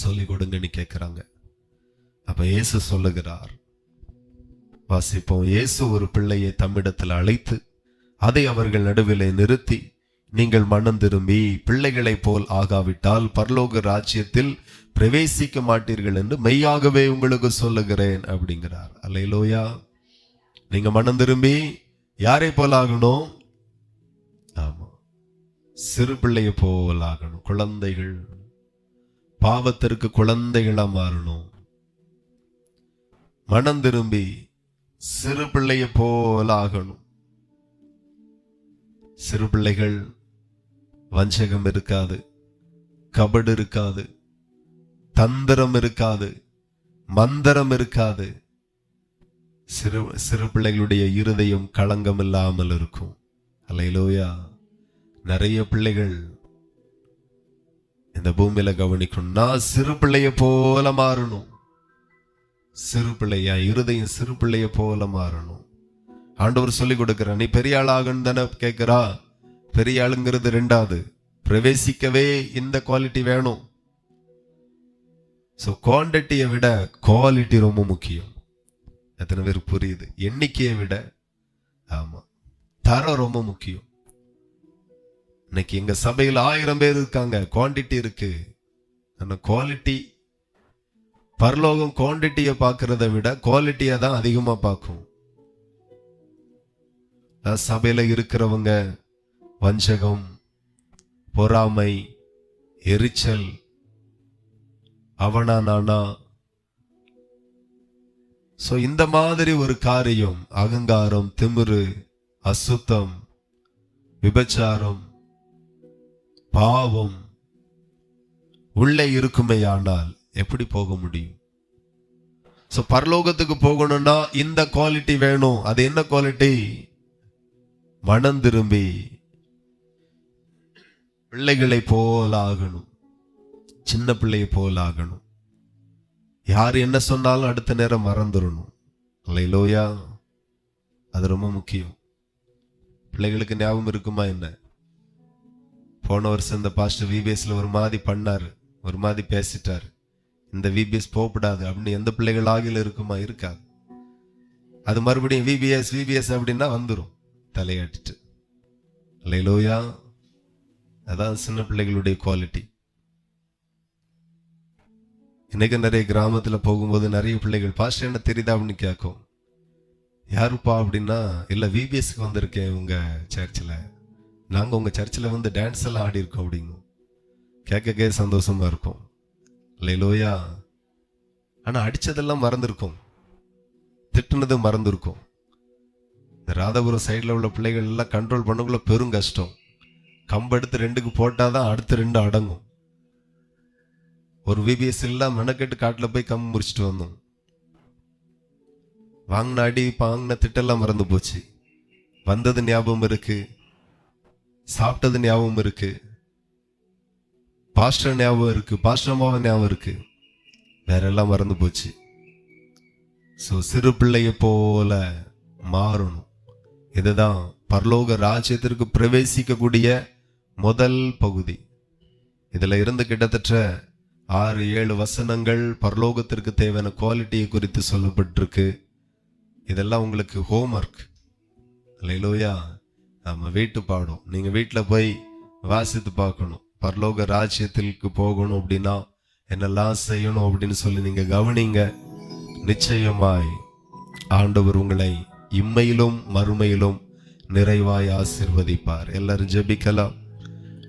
சொல்லி கொடுங்கன்னு கேட்கிறாங்க. அப்ப இயேசு சொல்லுகிறார், வாசிப்போம். இயேசு ஒரு பிள்ளையை தம்மிடத்தில் அழைத்து அதை அவர்கள் நடுவிலே நிறுத்தி, நீங்கள் மனம் திரும்பி பிள்ளைகளை போல் ஆகாவிட்டால் பரலோக ராஜ்யத்தில் பிரவேசிக்க மாட்டீர்கள் என்று மெய்யாகவே உங்களுக்கு சொல்லுகிறேன் அப்படிங்கிறார். அல்லேலூயா. நீங்க மனம் திரும்பி யாரை போல் ஆகணும்? ஆமா, சிறு பிள்ளையை போல் ஆகணும். குழந்தைகள், பாவத்திற்கு குழந்தைகளா மாறணும். மனம் திரும்பி சிறு பிள்ளையை போல் ஆகணும். சிறு பிள்ளைகள் வஞ்சகம் இருக்காது, கபடு இருக்காது, தந்திரம் இருக்காது, மந்திரம் இருக்காது. சிறு பிள்ளைகளுடைய இருதயம் களங்கம் இல்லாமல் இருக்கும். அல்லேலூயா. நிறைய பிள்ளைகள் இந்த பூமியில கவனிக்கணும். நான் சிறு பிள்ளைய போல மாறணும். சிறு பிள்ளையா இருதயம் சிறு பிள்ளைய போல மாறணும். ஆண்டவர் சொல்லி கொடுக்கிற, நீ பெரிய ஆளாகன்னு தானே கேட்கிறா. பெரிய ஆளுங்கிறது ரெண்டாவது. பிரவேசிக்கவே இந்த குவாலிட்டி வேணும். ஸோ குவான்டிட்டியை விட குவாலிட்டி ரொம்ப முக்கியம். எத்தனை பேருக்கு புரியுது? எண்ணிக்கையை விட ஆமா தரம் ரொம்ப முக்கியம். இன்னைக்கு எங்க சபையில் 1000 பேர் இருக்காங்க, குவான்டிட்டி இருக்கு. ஆனா குவாலிட்டி, பரலோகம் குவான்டிட்டியை பார்க்கறத விட குவாலிட்டியை தான் அதிகமா பார்க்கும். சபையில இருக்கிறவங்க வஞ்சகம், பொறாமை, எரிச்சல், அவனா நானா, சோ இந்த மாதிரி ஒரு காரியம், அகங்காரம், திமிரு, அசுத்தம், விபச்சாரம், பாவம் உள்ளே இருக்குமேயானால் எப்படி போக முடியும்? சோ பரலோகத்துக்கு போகணும்னா இந்த குவாலிட்டி வேணும். அது என்ன குவாலிட்டி? மனம் திரும்பி பிள்ளைகளை போல ஆகணும், சின்ன பிள்ளையை போல ஆகணும். யார் என்ன சொன்னாலும் அடுத்த நேரம் மறந்துடணும். அல்லேலூயா. அது ரொம்ப முக்கியம். பிள்ளைகளுக்கு ஞாபகம் இருக்குமா என்ன? போன வருஷம் இந்த பாஸ்டர் விபிஎஸ்ல ஒரு மாதிரி பண்ணாரு, ஒரு மாதிரி பேசிட்டாரு, இந்த விபிஎஸ் போகக்கூடாது அப்படின்னு எந்த பிள்ளைகள் ஆகில இருக்குமா? இருக்காது. அது மறுபடியும் விபிஎஸ் விபிஎஸ் அப்படின்னா வந்துடும் தலையாட்டிட்டு. அல்லேலூயா. அதான் சின்ன பிள்ளைகளுடைய குவாலிட்டி. இன்னைக்கு நிறைய கிராமத்துல போகும்போது நிறைய பிள்ளைகள் பாஸ்டர் என்ன தெரியுதா அப்படின்னு கேட்கும். யாருப்பா அப்படின்னா, இல்ல விபிஎஸ்க்கு வந்திருக்கேன் உங்க சர்ச்சில், நாங்க உங்க சர்ச்சில் வந்து டான்ஸ் எல்லாம் ஆடி இருக்கோம் அப்படிங்க. கேட்க சந்தோஷமா இருக்கும். அல்லேலூயா. ஆனா அடிச்சதெல்லாம் மறந்துருக்கும், திட்டுனது மறந்துருக்கும். இந்த ராதாபுரம் சைட்ல உள்ள பிள்ளைகள் எல்லாம் கண்ட்ரோல் பண்ணக்குள்ள பெரும் கஷ்டம். கம்பெடுத்து 2க்கு போட்டாதான் அடுத்த 2 அடங்கும். ஒரு விபிஎஸ் எல்லாம் மெனக்கெட்டு காட்டுல போய் கம்பு முறிச்சிட்டு வந்தோம். வாங்கின அடி வாங்கின திட்டெல்லாம் மறந்து போச்சு. வந்தது ஞாபகம் இருக்கு, சாப்பிட்டது ஞாபகம் இருக்கு, பாஸ்டர் ஞாபகம் இருக்கு, பாஸ்டர் அம்மாவை ஞாபகம் இருக்கு, வேற எல்லாம் மறந்து போச்சு. சோ சிறு பிள்ளைய போல மாறணும். இதுதான் பரலோக ராஜ்யத்திற்கு பிரவேசிக்கக்கூடிய முதல் பகுதி. இதுல இருந்து கிட்டத்தட்ட 6-7 வசனங்கள் பரலோகத்திற்கு தேவையான குவாலிட்டியை குறித்து சொல்லப்பட்டிருக்கு. இதெல்லாம் உங்களுக்கு ஹோம்ஒர்க். அல்லேலூயா. நம்ம வீட்டு பாடம், நீங்க வீட்டுல போய் வாசித்து பார்க்கணும். பரலோக ராஜ்யத்திற்கு போகணும் அப்படின்னா என்னெல்லாம் செய்யணும் அப்படின்னு சொல்லி நீங்க கவனிங்க. நிச்சயமாய் ஆண்டவர் உங்களை இம்மையிலும் மறுமையிலும் நிறைவாய் ஆசீர்வதிப்பார். எல்லாரும் ஜெபிக்கலாம்.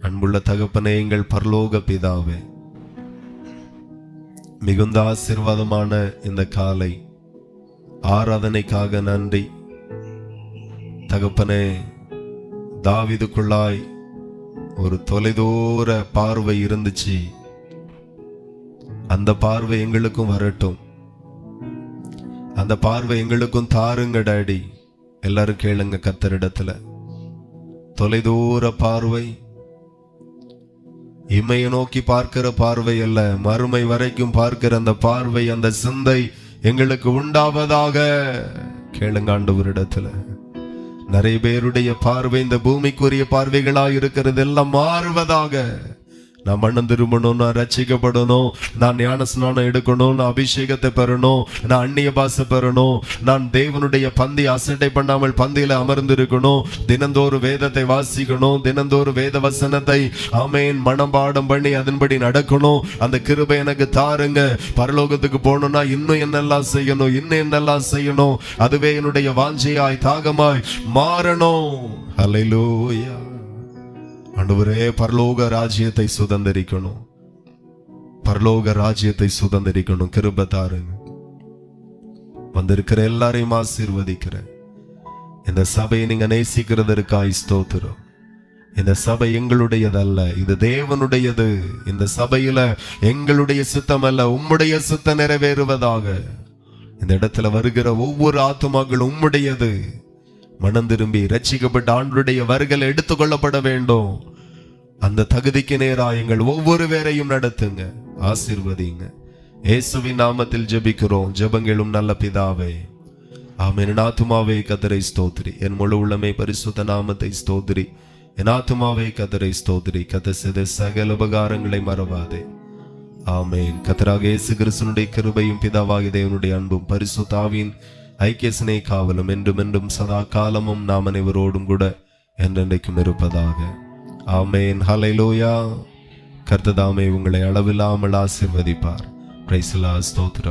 அன்புள்ள தகப்பனே, எங்கள் பரலோக பிதாவே, மிகுந்த ஆசீர்வாதமான இந்த காலை ஆராதனைக்காக நன்றி தகப்பனே. தாவீதுக்குள்ளாய் ஒரு தொலைதூர பார்வை இருந்துச்சு, அந்த பார்வை எங்களுக்கும் வரட்டும், அந்த பார்வை எங்களுக்கும் தாருங்க டாடி. எல்லாரும் கேளுங்க கர்த்தரிடத்துல. தொலைதூர பார்வை, இமையை நோக்கி பார்க்கிற பார்வை அல்ல, மறுமை வரைக்கும் பார்க்கிற அந்த பார்வை, அந்த சிந்தை எங்களுக்கு உண்டாவதாக. கேளுங்க ஆண்டவரிடத்துல. நிறைய பேருடைய பார்வை இந்த பூமிக்குரிய பார்வைகளாக இருக்கிறது எல்லாம் மாறுவதாக. நான் மனம் திரும்பணும், நான் ரட்சிக்கப்படணும், நான் ஞான ஸ்நானம் எடுக்கணும், நான் அபிஷேகத்தை பெறணும், நான் அந்நிய பாஷை பெறணும், நான் தேவனுடைய பந்தி அசட்டை பண்ணாமல் பந்தியில அமர்ந்திருக்கணும், தினந்தோறும் வேதத்தை வாசிக்கணும், தினந்தோறும் வேத வசனத்தை ஆமென் மனப்பாடம் பண்ணி அதன்படி நடக்கணும். அந்த கிருபை எனக்கு தாருங்க. பரலோகத்துக்கு போகணும்னா இன்னும் என்னெல்லாம் செய்யணும், இன்னும் என்னெல்லாம் செய்யணும், அதுவே என்னுடைய வாஞ்சையாய் தாகமாய் மாறணும். ஹல்லேலூயா. ஆண்டவரே, பரலோக ராஜ்யத்தை சுதந்தரிக்கணும், பரலோக ராஜ்யத்தை சுதந்தரிக்கணும். கிருபை தாருங்க. வந்திருக்கிற எல்லாரையும் ஆசீர்வதிக்கிறேன். இந்த சபையை நீங்க நேசிக்கிறதற்காய் ஸ்தோத்திரம். இந்த சபை எங்களுடையதல்ல, இது தேவனுடையது. இந்த சபையில எங்களுடைய சித்தம் அல்ல, உம்முடைய சித்தம் நிறைவேறுவதாக. இந்த இடத்துல வருகிற ஒவ்வொரு ஆத்துமாக்கள் உம்முடையது. மனம் திரும்பி ரட்சிக்கப்பட்ட ஆண்டுடைய வருகை எடுத்துக்கொள்ளப்பட வேண்டும். அந்த தகுதிக்கு நேராக எங்கள் ஒவ்வொரு பேரையும் நடத்துங்க, ஆசீர்வதிங்க. இயேசுவின் நாமத்தில் ஜெபிக்கிறோம், ஜெபங்களும் நல்ல பிதாவே, ஆமென். என் ஆத்துமாவே கர்த்தரை ஸ்தோத்திரி, என் முழு உள்ளமே பரிசுத்த நாமத்தை ஸ்தோத்திரி. என் ஆத்துமாவே கர்த்தரை ஸ்தோத்திரி. கர்த்தர் செய்த சகல உபகாரங்களை மறவாதே. ஆமென். கர்த்தராகிய இயேசு கிறிஸ்துவினுடைய கிருபையும் பிதாவாகிய தேவனுடைய அன்பும் பரிசுத்த ஆவியின் ஐக்கிய சிநேக காவலும் என்றும் என்றும் சதா காலமும் நாம் அனைவரோடும் கூட என்றென்றைக்கும் இருப்பதாக. ஆமென். ஹல்லேலூயா. கர்த்தர் தாமே உங்களை அளவில்லாமல் ஆசீர்வதிப்பார். Praise the Lord. ஸ்தோத்திரம்.